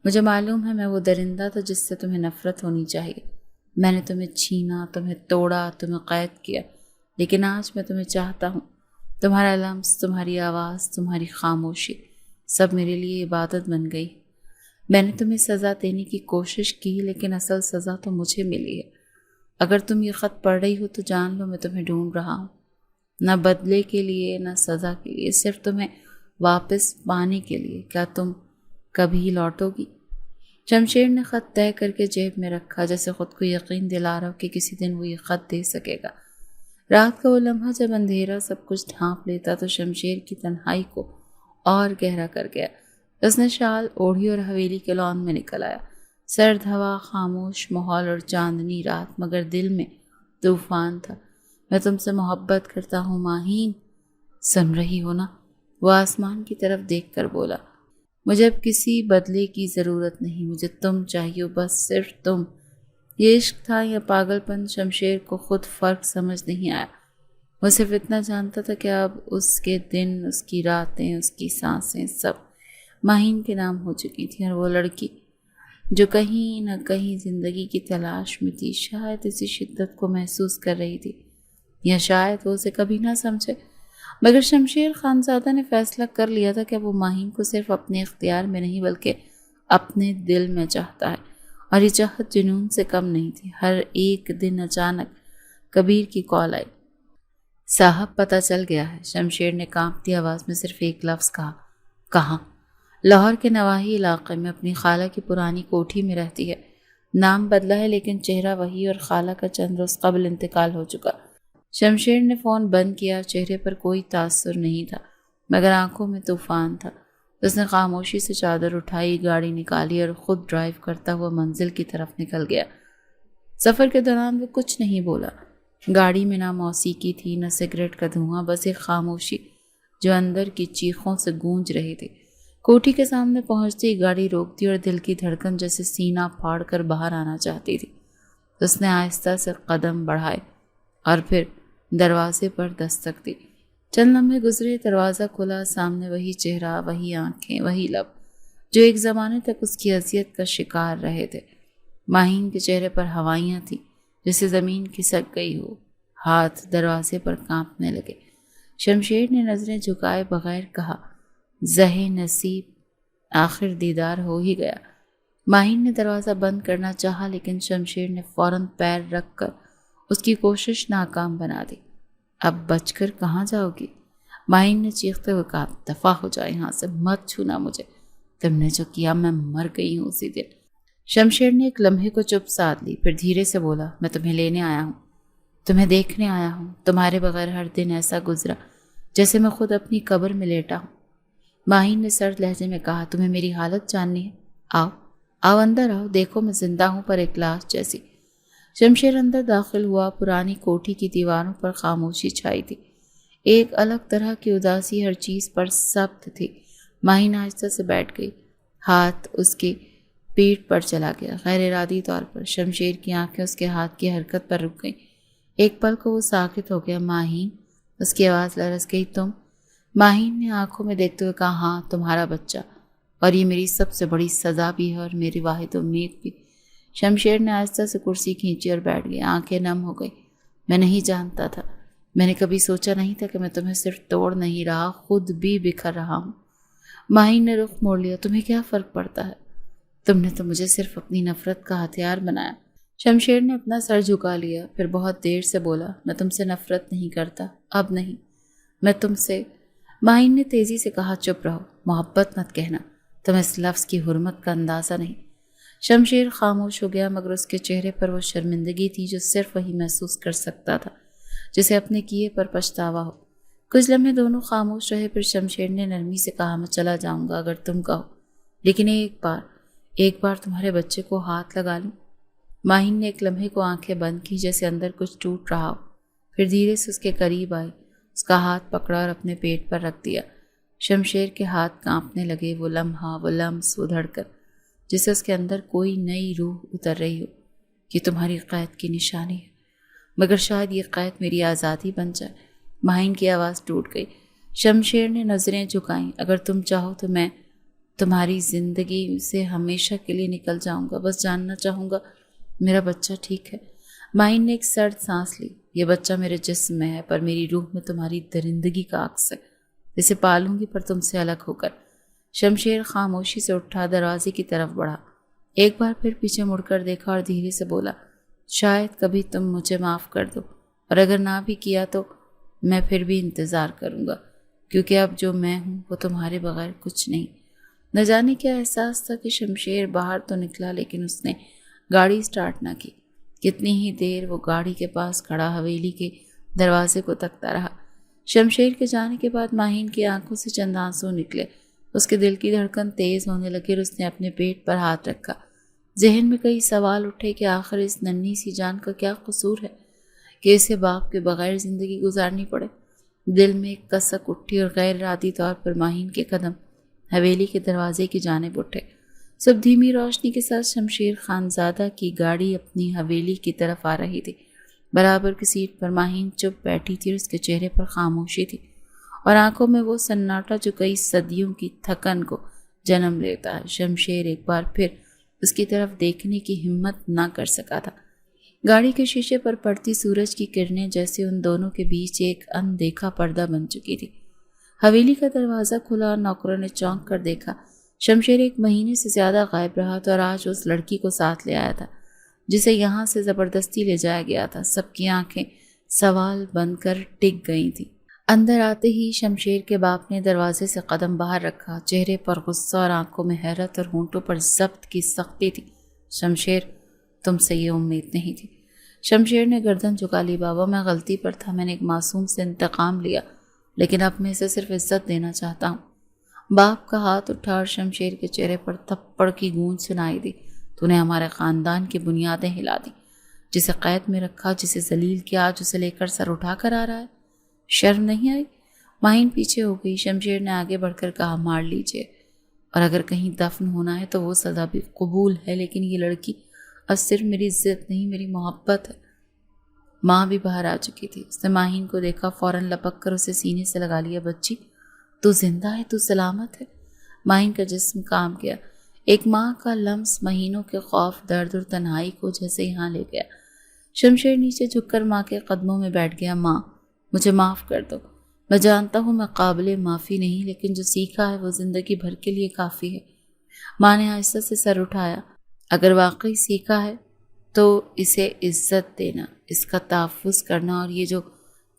[SPEAKER 1] مجھے معلوم ہے میں وہ درندہ تھا جس سے تمہیں نفرت ہونی چاہیے۔ میں نے تمہیں چھینا، تمہیں توڑا، تمہیں قید کیا، لیکن آج میں تمہیں چاہتا ہوں۔ تمہارا لمس، تمہاری آواز، تمہاری خاموشی سب میرے لیے عبادت بن گئی۔ میں نے تمہیں سزا دینے کی کوشش کی لیکن اصل سزا تو مجھے ملی ہے۔ اگر تم یہ خط پڑھ رہی ہو تو جان لو میں تمہیں ڈھونڈ رہا ہوں، نہ بدلے کے لیے نہ سزا کے لیے، صرف تمہیں واپس پانے کے لیے۔ کیا تم کبھی لوٹو گی؟ شمشیر نے خط طے کر کے جیب میں رکھا، جیسے خود کو یقین دلا رہا ہو کہ کسی دن وہ یہ خط دے سکے گا۔ رات کا وہ لمحہ جب اندھیرا سب کچھ ڈھانپ لیتا تو شمشیر کی تنہائی کو اور گہرا کر گیا۔ اس نے شال اوڑھی اور حویلی کے لان میں نکل آیا۔ سرد ہوا، خاموش ماحول اور چاندنی رات، مگر دل میں طوفان تھا۔ میں تم سے محبت کرتا ہوں ماہین، سن رہی ہو نا؟ وہ آسمان کی طرف دیکھ کر بولا۔ مجھے اب کسی بدلے کی ضرورت نہیں، مجھے تم چاہیے، بس صرف تم۔ یہ عشق تھا یا پاگل پن، شمشیر کو خود فرق سمجھ نہیں آیا۔ وہ صرف اتنا جانتا تھا کہ اب اس کے دن، اس کی راتیں، اس کی سانسیں سب ماہین کے نام ہو چکی تھیں، اور وہ لڑکی جو کہیں نہ کہیں زندگی کی تلاش میں تھی شاید اسی شدت کو محسوس کر رہی تھی، یا شاید وہ اسے کبھی نہ سمجھے۔ مگر شمشیر خانزادہ نے فیصلہ کر لیا تھا کہ وہ ماہین کو صرف اپنے اختیار میں نہیں بلکہ اپنے دل میں چاہتا ہے، اور یہ چاہت جنون سے کم نہیں تھی۔ ہر ایک دن اچانک کبیر کی کال آئی۔ صاحب، پتہ چل گیا ہے۔ شمشیر نے کانپتی آواز میں صرف ایک لفظ کہا۔ کہاں؟ لاہور کے نواحی علاقے میں، اپنی خالہ کی پرانی کوٹھی میں رہتی ہے۔ نام بدلا ہے لیکن چہرہ وہی، اور خالہ کا چند روز قبل انتقال ہو چکا۔ شمشیر نے فون بند کیا، چہرے پر کوئی تاثر نہیں تھا مگر آنکھوں میں طوفان تھا۔ اس نے خاموشی سے چادر اٹھائی، گاڑی نکالی اور خود ڈرائیو کرتا ہوا منزل کی طرف نکل گیا۔ سفر کے دوران وہ کچھ نہیں بولا۔ گاڑی میں نہ موسیقی تھی نہ سگریٹ کا دھواں، بس ایک خاموشی جو اندر کی چیخوں سے گونج رہی تھی۔ کوٹھی کے سامنے پہنچتے ہی گاڑی روک دی اور دل کی دھڑکن جیسے سینہ پھاڑ کر باہر آنا چاہتی تھی۔ اس نے آہستہ سے قدم بڑھائے اور پھر دروازے پر دستک دی۔ چند لمحے گزرے، دروازہ کھلا، سامنے وہی چہرہ، وہی آنکھیں، وہی لب جو ایک زمانے تک اس کی اذیت کا شکار رہے تھے۔ ماہین کے چہرے پر ہوائیاں تھیں جیسے زمین کھسک گئی ہو، ہاتھ دروازے پر کانپنے لگے۔ شمشیر نے نظریں جھکائے بغیر کہا، زہے نصیب، آخر دیدار ہو ہی گیا۔ ماہین نے دروازہ بند کرنا چاہا لیکن شمشیر نے فوراً پیر رکھ کر اس کی کوشش ناکام بنا دی۔ اب بچ کر کہاں جاؤ گی؟ ماہین نے چیختے ہوئے کہا، دفع ہو جائے یہاں سے، مت چھونا مجھے، تم نے جو کیا میں مر گئی ہوں اسی دن۔ شمشیر نے ایک لمحے کو چپ سادھ لی، پھر دھیرے سے بولا، میں تمہیں لینے آیا ہوں، تمہیں دیکھنے آیا ہوں، تمہارے بغیر ہر دن ایسا گزرا جیسے میں خود اپنی قبر میں لیٹا ہوں۔ ماہین نے سرد لہجے میں کہا، تمہیں میری حالت جاننی ہے؟ آؤ آؤ اندر آؤ، دیکھو میں زندہ ہوں پر ایک لاش جیسی۔ شمشیر اندر داخل ہوا۔ پرانی کوٹھی کی دیواروں پر خاموشی چھائی تھی، ایک الگ طرح کی اداسی ہر چیز پر ثبت تھی۔ ماہین آہستہ سے بیٹھ گئی، ہاتھ اس کی پیٹھ پر چلا گیا، غیر ارادی طور پر۔ شمشیر کی آنکھیں اس کے ہاتھ کی حرکت پر رک گئیں۔ ایک پل کو وہ ساکت ہو گیا۔ ماہین، اس کی آواز لرز گئی، تم؟ ماہین نے آنکھوں میں دیکھتے ہوئے کہا، ہاں، تمہارا بچہ، اور یہ میری سب سے بڑی سزا بھی ہے اور میری واحد امید بھی۔ شمشیر نے آہستہ سے کرسی کھینچی اور بیٹھ گیا، آنکھیں نم ہو گئی۔ میں نہیں جانتا تھا، میں نے کبھی سوچا نہیں تھا کہ میں تمہیں صرف توڑ نہیں رہا، خود بھی بکھر رہا ہوں۔ ماہین نے رخ موڑ لیا، تمہیں کیا فرق پڑتا ہے؟ تم نے تو مجھے صرف اپنی نفرت کا ہتھیار بنایا۔ شمشیر نے اپنا سر جھکا لیا، پھر بہت دیر سے بولا، میں تم سے نفرت نہیں کرتا، اب نہیں، میں تم سے۔ ماہین نے تیزی سے کہا، چپ رہو، محبت مت کہنا، تم اس لفظ کی حرمت کا اندازہ نہیں۔ شمشیر خاموش ہو گیا، مگر اس کے چہرے پر وہ شرمندگی تھی جو صرف وہی محسوس کر سکتا تھا جسے اپنے کیے پر پچھتاوا ہو۔ کچھ لمحے دونوں خاموش رہے، پھر شمشیر نے نرمی سے کہا، میں چلا جاؤں گا اگر تم کہو، لیکن ایک بار تمہارے بچے کو ہاتھ لگا لوں۔ ماہین نے ایک لمحے کو آنکھیں بند کی جیسے اندر کچھ ٹوٹ رہا ہو، پھر دھیرے سے اس کے قریب آئی، اس کا ہاتھ پکڑا اور اپنے پیٹ پر رکھ دیا۔ شمشیر کے ہاتھ کانپنے لگے، وہ لمحہ، وہ لمس، وہ دھڑکن جسے اس کے اندر کوئی نئی روح اتر رہی ہو۔ یہ تمہاری قید کی نشانی ہے، مگر شاید یہ قید میری آزادی بن جائے۔ ماہین کی آواز ٹوٹ گئی۔ شمشیر نے نظریں جھکائیں، اگر تم چاہو تو میں تمہاری زندگی سے ہمیشہ کے لیے نکل جاؤں گا، بس جاننا چاہوں گا میرا بچہ ٹھیک ہے۔ ماہین نے ایک سرد سانس لی، یہ بچہ میرے جسم میں ہے پر میری روح میں تمہاری درندگی کا عکس ہے، اسے پالوں گی پر تم سے الگ ہو کر۔ شمشیر خاموشی سے اٹھا، دروازے کی طرف بڑھا، ایک بار پھر پیچھے مڑ کر دیکھا اور دھیرے سے بولا، شاید کبھی تم مجھے معاف کر دو، اور اگر نہ بھی کیا تو میں پھر بھی انتظار کروں گا، کیونکہ اب جو میں ہوں وہ تمہارے بغیر کچھ نہیں۔ نہ جانے کیا احساس تھا کہ شمشیر باہر تو نکلا لیکن اس نے گاڑی سٹارٹ نہ کی۔ کتنی ہی دیر وہ گاڑی کے پاس کھڑا حویلی کے دروازے کو تکتا رہا۔ شمشیر کے جانے کے بعد ماہین کی آنکھوں سے چند آنسو نکلے، اس کے دل کی دھڑکن تیز ہونے لگی اور اس نے اپنے پیٹ پر ہاتھ رکھا۔ ذہن میں کئی سوال اٹھے کہ آخر اس ننھی سی جان کا کیا قصور ہے کہ اسے باپ کے بغیر زندگی گزارنی پڑے۔ دل میں ایک کسک اٹھی اور غیر ارادی طور پر ماہین کے قدم حویلی کے دروازے کی جانب اٹھے۔ سب دھیمی روشنی کے ساتھ شمشیر خانزادہ کی گاڑی اپنی حویلی کی طرف آ رہی تھی۔ برابر کی سیٹ پر ماہین چپ بیٹھی تھی اور اس کے چہرے پر خاموشی تھی اور آنکھوں میں وہ سناٹا جو کئی صدیوں کی تھکن کو جنم لیتا ہے۔ شمشیر ایک بار پھر اس کی طرف دیکھنے کی ہمت نہ کر سکا تھا۔ گاڑی کے شیشے پر پڑتی سورج کی کرنیں جیسے ان دونوں کے بیچ ایک اندیکھا پردہ بن چکی تھی۔ حویلی کا دروازہ کھلا اور نوکروں نے چونک کر دیکھا۔ شمشیر 1 مہینے سے زیادہ غائب رہا تھا اور آج اس لڑکی کو ساتھ لے آیا تھا جسے یہاں سے زبردستی لے جایا گیا تھا۔ سب کی آنکھیں سوال بن کر ٹک گئی تھیں۔ اندر آتے ہی شمشیر کے باپ نے دروازے سے قدم باہر رکھا، چہرے پر غصہ اور آنکھوں میں حیرت اور ہونٹوں پر ضبط کی سختی تھی۔ شمشیر، تم سے یہ امید نہیں تھی۔ شمشیر نے گردن جھکا لی، بابا میں غلطی پر تھا، میں نے ایک معصوم سے انتقام لیا، لیکن اب میں اسے صرف عزت دینا چاہتا ہوں۔ باپ کا ہاتھ اٹھا اور شمشیر کے چہرے پر تھپڑ کی گونج سنائی دی۔ تو نے ہمارے خاندان کی بنیادیں ہلا دی، جسے قید میں رکھا، جسے ذلیل کیا، آج اسے لے کر سر اٹھا کر آ رہا ہے۔ شرم نہیں آئی؟ ماہین پیچھے ہو گئی۔ شمشیر نے آگے بڑھ کر کہا، مار لیجئے، اور اگر کہیں دفن ہونا ہے تو وہ سزا بھی قبول ہے، لیکن یہ لڑکی اب صرف میری عزت نہیں، میری محبت ہے۔ ماں بھی باہر آ چکی تھی، اس نے ماہین کو دیکھا، فوراً لپک کر اسے سینے سے لگا لیا، بچی تو زندہ ہے، تو سلامت ہے۔ ماہین کا جسم کام گیا، ایک ماں کا لمس مہینوں کے خوف، درد اور تنہائی کو جیسے یہاں لے گیا۔ شمشیر نیچے جھک کر ماں کے قدموں میں بیٹھ گیا، ماں مجھے معاف کر دو، میں جانتا ہوں میں قابل معافی نہیں، لیکن جو سیکھا ہے وہ زندگی بھر کے لیے کافی ہے۔ ماں نے آہستہ سے سر اٹھایا۔ اگر واقعی سیکھا ہے تو اسے عزت دینا، اس کا تحفظ کرنا، اور یہ جو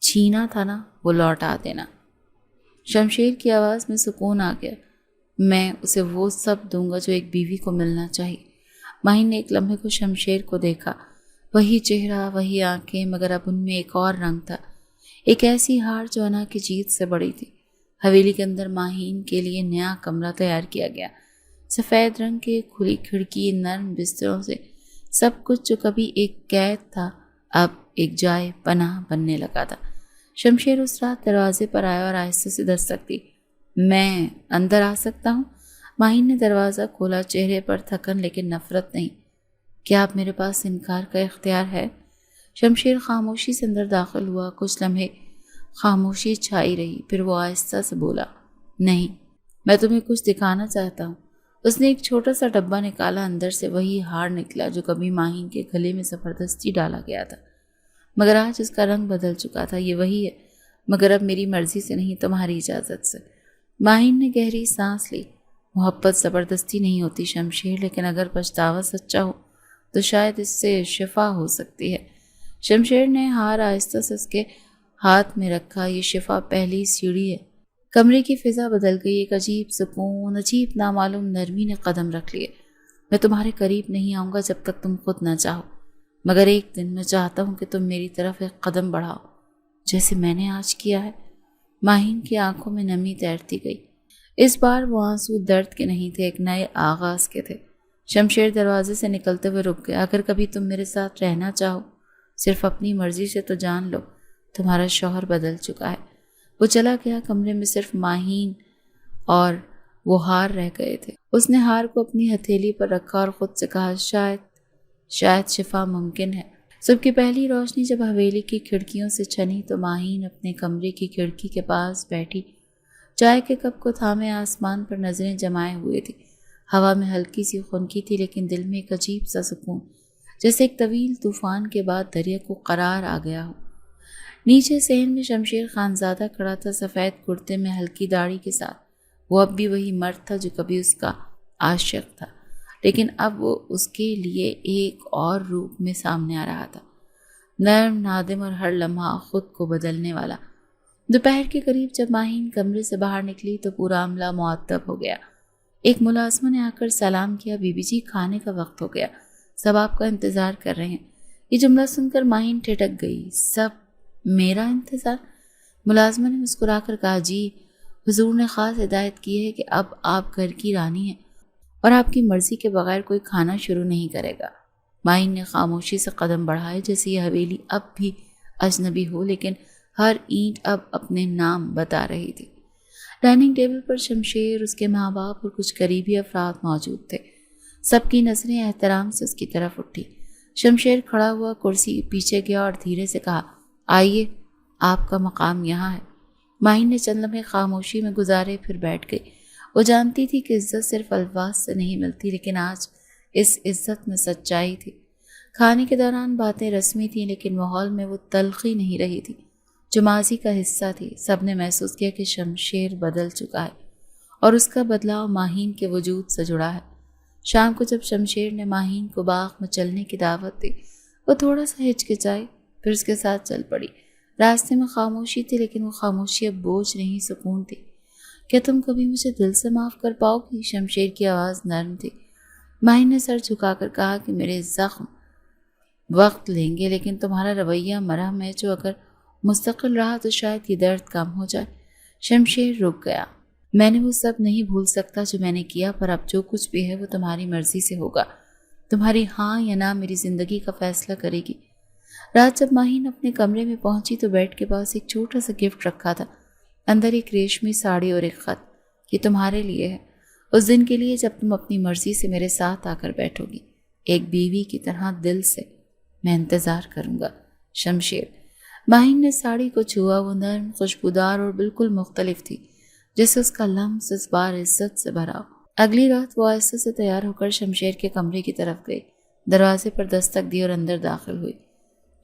[SPEAKER 1] چھینا تھا نا وہ لوٹا دینا۔ شمشیر کی آواز میں سکون آ گیا۔ میں اسے وہ سب دوں گا جو ایک بیوی کو ملنا چاہیے۔ ماہین نے ایک لمحے کو شمشیر کو دیکھا۔ وہی چہرہ، وہی آنکھیں، مگر اب ان میں ایک اور رنگ تھا، ایک ایسی ہار جو انا کی جیت سے بڑی تھی۔ حویلی کے اندر ماہین کے لیے نیا کمرہ تیار کیا گیا، سفید رنگ کے، کھلی کھڑکی، نرم بستروں سے، سب کچھ جو کبھی ایک قید تھا اب ایک جائے پناہ بننے لگا تھا۔ شمشیر اس رات دروازے پر آیا اور آہستہ سے دستک دی۔ میں اندر آ سکتا ہوں؟ ماہین نے دروازہ کھولا، چہرے پر تھکن لیکن نفرت نہیں۔ کیا اب میرے پاس انکار کا اختیار ہے؟ شمشیر خاموشی سے اندر داخل ہوا۔ کچھ لمحے خاموشی چھائی رہی، پھر وہ آہستہ سے بولا، نہیں، میں تمہیں کچھ دکھانا چاہتا ہوں۔ اس نے ایک چھوٹا سا ڈبہ نکالا، اندر سے وہی ہار نکلا جو کبھی ماہین کے گلے میں زبردستی ڈالا گیا تھا، مگر آج اس کا رنگ بدل چکا تھا۔ یہ وہی ہے، مگر اب میری مرضی سے نہیں، تمہاری اجازت سے۔ ماہین نے گہری سانس لی۔ محبت زبردستی نہیں ہوتی شمشیر، لیکن اگر پچھتاوا سچا ہو تو شاید اس سے شفا ہو سکتی ہے۔ شمشیر نے ہار آہستہ سے اس کے ہاتھ میں رکھا۔ یہ شفا پہلی سیڑھی ہے۔ کمرے کی فضا بدل گئی، ایک عجیب سکون، عجیب نامعلوم نرمی نے قدم رکھ لیے۔ میں تمہارے قریب نہیں آؤں گا جب تک تم خود نہ چاہو، مگر ایک دن میں چاہتا ہوں کہ تم میری طرف ایک قدم بڑھاؤ، جیسے میں نے آج کیا ہے۔ ماہین کی آنکھوں میں نمی تیرتی گئی۔ اس بار وہ آنسو درد کے نہیں تھے، ایک نئے آغاز کے تھے۔ شمشیر دروازے سے نکلتے ہوئے رک گیا۔ اگر کبھی تم میرے ساتھ رہنا چاہو، صرف اپنی مرضی سے، تو جان لو تمہارا شوہر بدل چکا ہے۔ وہ چلا گیا۔ کمرے میں صرف ماہین اور وہ ہار رہ گئے تھے۔ اس نے ہار کو اپنی ہتھیلی پر رکھا اور خود سے کہا، شاید شفا ممکن ہے۔ صبح کی پہلی روشنی جب حویلی کی کھڑکیوں سے چھنی تو ماہین اپنے کمرے کی کھڑکی کے پاس بیٹھی، چائے کے کپ کو تھامے آسمان پر نظریں جمائے ہوئے تھی۔ ہوا میں ہلکی سی خنکی تھی، لیکن دل میں ایک عجیب سا سکون، جیسے ایک طویل طوفان کے بعد دریا کو قرار آ گیا ہو۔ نیچے صحن میں شمشیر خانزادہ کھڑا تھا، سفید کرتے میں، ہلکی داڑھی کے ساتھ۔ وہ اب بھی وہی مرد تھا جو کبھی اس کا عاشق تھا، لیکن اب وہ اس کے لیے ایک اور روپ میں سامنے آ رہا تھا، نرم، نادم اور ہر لمحہ خود کو بدلنے والا۔ دوپہر کے قریب جب ماہین کمرے سے باہر نکلی تو پورا عملہ معطب ہو گیا۔ ایک ملازمہ نے آ کر سلام کیا، بی بی جی کھانے کا وقت ہو گیا، سب آپ کا انتظار کر رہے ہیں۔ یہ جملہ سن کر ماہین ٹھٹک گئی۔ سب میرا انتظار؟ ملازمہ نے مسکرا کر کہا، جی، حضور نے خاص ہدایت کی ہے کہ اب آپ گھر کی رانی ہیں اور آپ کی مرضی کے بغیر کوئی کھانا شروع نہیں کرے گا۔ ماہین نے خاموشی سے قدم بڑھائے، جیسے یہ حویلی اب بھی اجنبی ہو، لیکن ہر اینٹ اب اپنے نام بتا رہی تھی۔ ڈائننگ ٹیبل پر شمشیر، اس کے ماں باپ اور کچھ قریبی افراد موجود تھے۔ سب کی نظریں احترام سے اس کی طرف اٹھی۔ شمشیر کھڑا ہوا، کرسی پیچھے گیا اور دھیرے سے کہا، آئیے، آپ کا مقام یہاں ہے۔ ماہین نے چند لمحے خاموشی میں گزارے، پھر بیٹھ گئی۔ وہ جانتی تھی کہ عزت صرف الفاظ سے نہیں ملتی، لیکن آج اس عزت میں سچائی تھی۔ کھانے کے دوران باتیں رسمی تھیں، لیکن ماحول میں وہ تلخی نہیں رہی تھی جو ماضی کا حصہ تھی۔ سب نے محسوس کیا کہ شمشیر بدل چکا ہے اور اس کا بدلاؤ ماہین کے وجود سے جڑا ہے۔ شام کو جب شمشیر نے ماہین کو باغ میں چلنے کی دعوت دی، وہ تھوڑا سا ہچکچائی، پھر اس کے ساتھ چل پڑی۔ راستے میں خاموشی تھی، لیکن وہ خاموشی اب بوجھ نہیں، سکون تھی۔ کیا تم کبھی مجھے دل سے معاف کر پاؤ گی؟ شمشیر کی آواز نرم تھی۔ ماہین نے سر جھکا کر کہا کہ میرے زخم وقت لیں گے، لیکن تمہارا رویہ مرہم ہے جو اگر مستقل رہا تو شاید یہ درد کم ہو جائے۔ شمشیر رک گیا۔ میں نے وہ سب نہیں بھول سکتا جو میں نے کیا، پر اب جو کچھ بھی ہے وہ تمہاری مرضی سے ہوگا۔ تمہاری ہاں یا نہ میری زندگی کا فیصلہ کرے گی۔ رات جب ماہین اپنے کمرے میں پہنچی تو بیڈ کے پاس ایک چھوٹا سا گفٹ رکھا تھا، اندر ایک ریشمی ساڑی اور ایک خط۔ یہ تمہارے لیے ہے، اس دن کے لیے جب تم اپنی مرضی سے میرے ساتھ آ کر بیٹھو گی، ایک بیوی کی طرح دل سے۔ میں انتظار کروں گا، شمشیر۔ ماہین نے ساڑی کو چھوا، وہ نرم، خوشبودار اور بالکل مختلف تھی، جیسے اس کا لمس اس بار عزت سے بھرا ہو۔ اگلی رات وہ آہستہ سے تیار ہو کر شمشیر کے کمرے کی طرف گئی، دروازے پر دستک دی اور اندر داخل ہوئی۔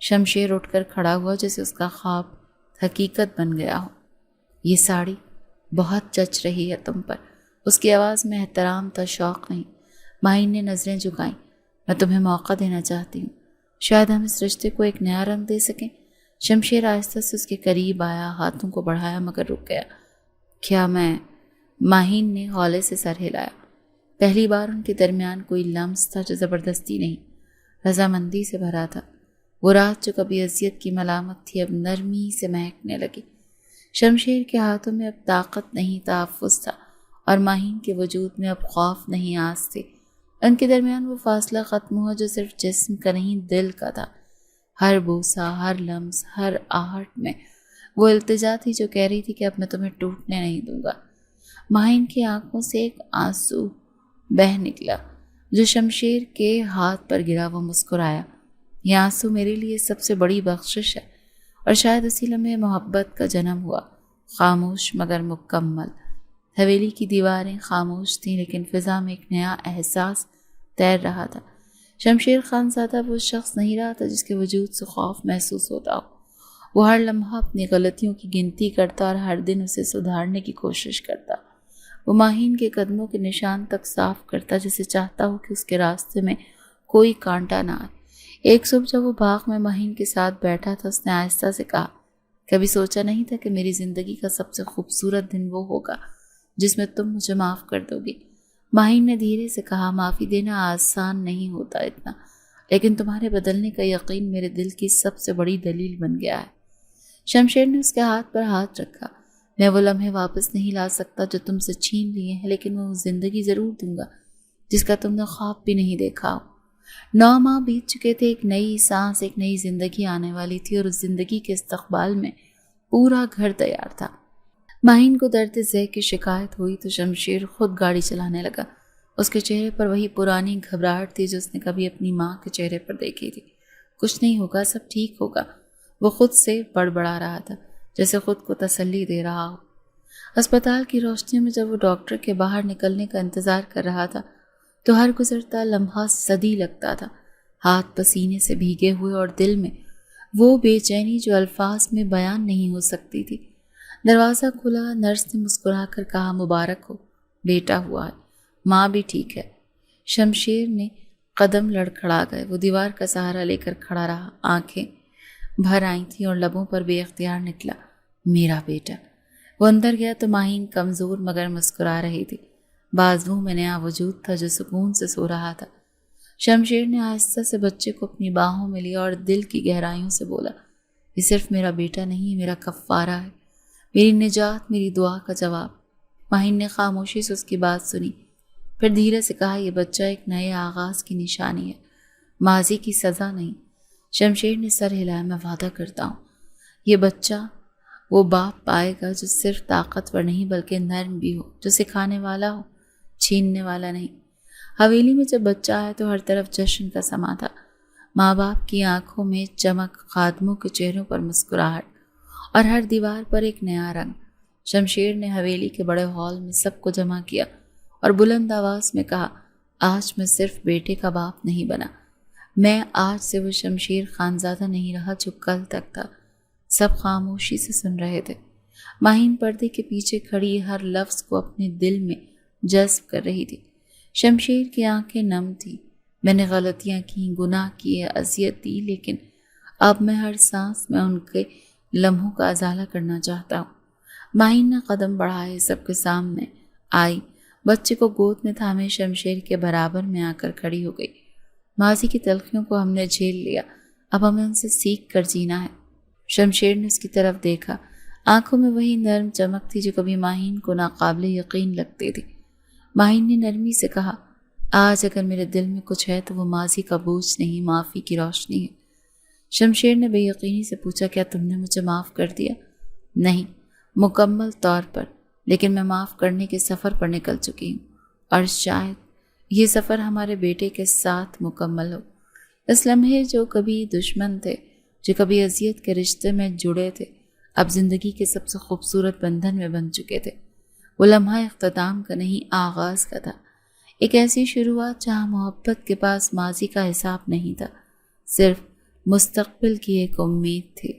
[SPEAKER 1] شمشیر اٹھ کر کھڑا ہوا، جیسے اس کا خواب حقیقت بن گیا ہو۔ یہ ساڑی بہت جچ رہی ہے تم پر۔ اس کی آواز میں احترام تھا، شوق نہیں۔ ماہین نے نظریں جھکائیں۔ میں تمہیں موقع دینا چاہتی ہوں، شاید ہم اس رشتے کو ایک نیا رنگ دے سکیں۔ شمشیر آہستہ سے اس کے قریب آیا، ہاتھوں کو بڑھایا مگر رک گیا۔ کیا میں؟ ماہین نے ہولے سے سر ہلایا۔ پہلی بار ان کے درمیان کوئی لمس تھا جو زبردستی نہیں، رضامندی سے بھرا تھا۔ وہ رات جو کبھی اذیت کی ملامت تھی اب نرمی سے مہکنے لگی۔ شمشیر کے ہاتھوں میں اب طاقت نہیں، تحفظ تھا، اور ماہین کے وجود میں اب خوف نہیں، آس تھی۔ ان کے درمیان وہ فاصلہ ختم ہوا جو صرف جسم کا نہیں دل کا تھا۔ ہر بوسہ، ہر لمس، ہر آہٹ میں وہ التجا تھی جو کہہ رہی تھی کہ اب میں تمہیں ٹوٹنے نہیں دوں گا۔ ماہین کی آنکھوں سے ایک آنسو بہہ نکلا جو شمشیر کے ہاتھ پر گرا۔ وہ مسکرایا۔ یہ آنسو میرے لیے سب سے بڑی بخشش ہے، اور شاید اسی لمحے محبت کا جنم ہوا، خاموش مگر مکمل۔ حویلی کی دیواریں خاموش تھیں لیکن فضا میں ایک نیا احساس تیر رہا تھا۔ شمشیر خانزادہ وہ شخص نہیں رہا تھا جس کے وجود سے خوف محسوس ہوتا ہو۔ وہ ہر لمحہ اپنی غلطیوں کی گنتی کرتا اور ہر دن اسے سدھارنے کی کوشش کرتا۔ وہ ماہین کے قدموں کے نشان تک صاف کرتا، جسے چاہتا ہو کہ اس کے راستے میں کوئی کانٹا نہ آئے۔ ایک صبح جب وہ باغ میں ماہین کے ساتھ بیٹھا تھا، اس نے آہستہ سے کہا، کبھی سوچا نہیں تھا کہ میری زندگی کا سب سے خوبصورت دن وہ ہوگا جس میں تم مجھے معاف کر دو گی۔ ماہین نے دھیرے سے کہا، معافی دینا آسان نہیں ہوتا اتنا، لیکن تمہارے بدلنے کا یقین میرے دل کی سب سے بڑی دلیل بن گیا ہے۔ شمشیر نے اس کے ہاتھ پر ہاتھ رکھا۔ میں وہ لمحے واپس نہیں لا سکتا جو تم سے چھین لیے ہیں، لیکن میں وہ زندگی ضرور دوں گا جس کا تم نے خواب بھی نہیں دیکھا ہو۔ 9 ماہ بیت چکے تھے، ایک نئی سانس، ایک نئی زندگی آنے والی تھی، اور اس زندگی کے استقبال میں پورا گھر تیار تھا۔ ماہین کو درد ذہ کی شکایت ہوئی تو شمشیر خود گاڑی چلانے لگا۔ اس کے چہرے پر وہی پرانی گھبراہٹ تھی جو اس نے کبھی اپنی ماں کے چہرے پر دیکھی تھی۔ کچھ نہیں ہوگا، سب ٹھیک ہوگا، وہ خود سے بڑبڑا رہا تھا، جیسے خود کو تسلی دے رہا ہو۔ اسپتال کی روشنی میں جب وہ ڈاکٹر کے باہر نکلنے کا انتظار کر رہا تھا تو ہر گزرتا لمحہ صدی لگتا تھا۔ ہاتھ پسینے سے بھیگے ہوئے اور دل میں وہ بے چینی جو الفاظ میں بیان نہیں ہو سکتی تھی۔ دروازہ کھلا، نرس نے مسکرا کر کہا، مبارک ہو، بیٹا ہوا ہے، ماں بھی ٹھیک ہے۔ شمشیر نے قدم لڑکھڑا گئے۔ وہ دیوار کا سہارا لے کر کھڑا رہا، آنکھیں بھر آئی تھیں اور لبوں پر بے اختیار نکلا، میرا بیٹا۔ وہ اندر گیا تو ماہین کمزور مگر مسکرا رہی تھی۔ بازوؤں میں نیا وجود تھا جو سکون سے سو رہا تھا۔ شمشیر نے آہستہ سے بچے کو اپنی باہوں میں لیا اور دل کی گہرائیوں سے بولا، یہ صرف میرا بیٹا نہیں، میرا کفارہ ہے، میری نجات، میری دعا کا جواب۔ ماہین نے خاموشی سے اس کی بات سنی، پھر دھیرے سے کہا، یہ بچہ ایک نئے آغاز کی نشانی ہے، ماضی کی سزا نہیں۔ شمشیر نے سر ہلایا، میں وعدہ کرتا ہوں یہ بچہ وہ باپ پائے گا جو صرف طاقتور نہیں بلکہ نرم بھی ہو، جو سکھانے والا ہو، چھیننے والا نہیں۔ حویلی میں جب بچہ آیا تو ہر طرف جشن کا سما تھا۔ ماں باپ کی آنکھوں میں چمک، خادموں کے چہروں پر مسکراہٹ، اور ہر دیوار پر ایک نیا رنگ۔ شمشیر نے حویلی کے بڑے ہال میں سب کو جمع کیا اور بلند آواز میں کہا، آج میں صرف بیٹے کا باپ نہیں بنا، میں آج سے وہ شمشیر خانزادہ نہیں رہا جو کل تک تھا۔ سب خاموشی سے سن رہے تھے۔ ماہین پردے کے پیچھے کھڑی ہر لفظ کو اپنے دل میں جذب کر رہی تھی۔ شمشیر کی آنکھیں نم تھیں۔ میں نے غلطیاں کی، گناہ کیے، اذیت دی، لیکن اب میں ہر سانس میں ان کے لمحوں کا ازالہ کرنا چاہتا ہوں۔ ماہین نے قدم بڑھائے، سب کے سامنے آئی، بچے کو گود میں تھامے شمشیر کے برابر میں آ کر کھڑی ہو گئی۔ ماضی کی تلخیوں کو ہم نے جھیل لیا، اب ہمیں ان سے سیکھ کر جینا ہے۔ شمشیر نے اس کی طرف دیکھا، آنکھوں میں وہی نرم چمک تھی جو کبھی ماہین کو ناقابل یقین لگتی تھی۔ ماہین نے نرمی سے کہا، آج اگر میرے دل میں کچھ ہے تو وہ ماضی کا بوجھ نہیں، معافی کی روشنی ہے۔ شمشیر نے بے یقینی سے پوچھا، کیا تم نے مجھے معاف کر دیا؟ نہیں مکمل طور پر، لیکن میں معاف کرنے کے سفر پر نکل چکی ہوں، اور شاید یہ سفر ہمارے بیٹے کے ساتھ مکمل ہو۔ اس لمحے جو کبھی دشمن تھے، جو کبھی اذیت کے رشتے میں جڑے تھے، اب زندگی کے سب سے خوبصورت بندھن میں بن چکے تھے۔ وہ لمحہ اختتام کا نہیں، آغاز کا تھا۔ ایک ایسی شروعات جہاں محبت کے پاس ماضی کا حساب نہیں تھا، صرف مستقبل کی ایک امید تھی۔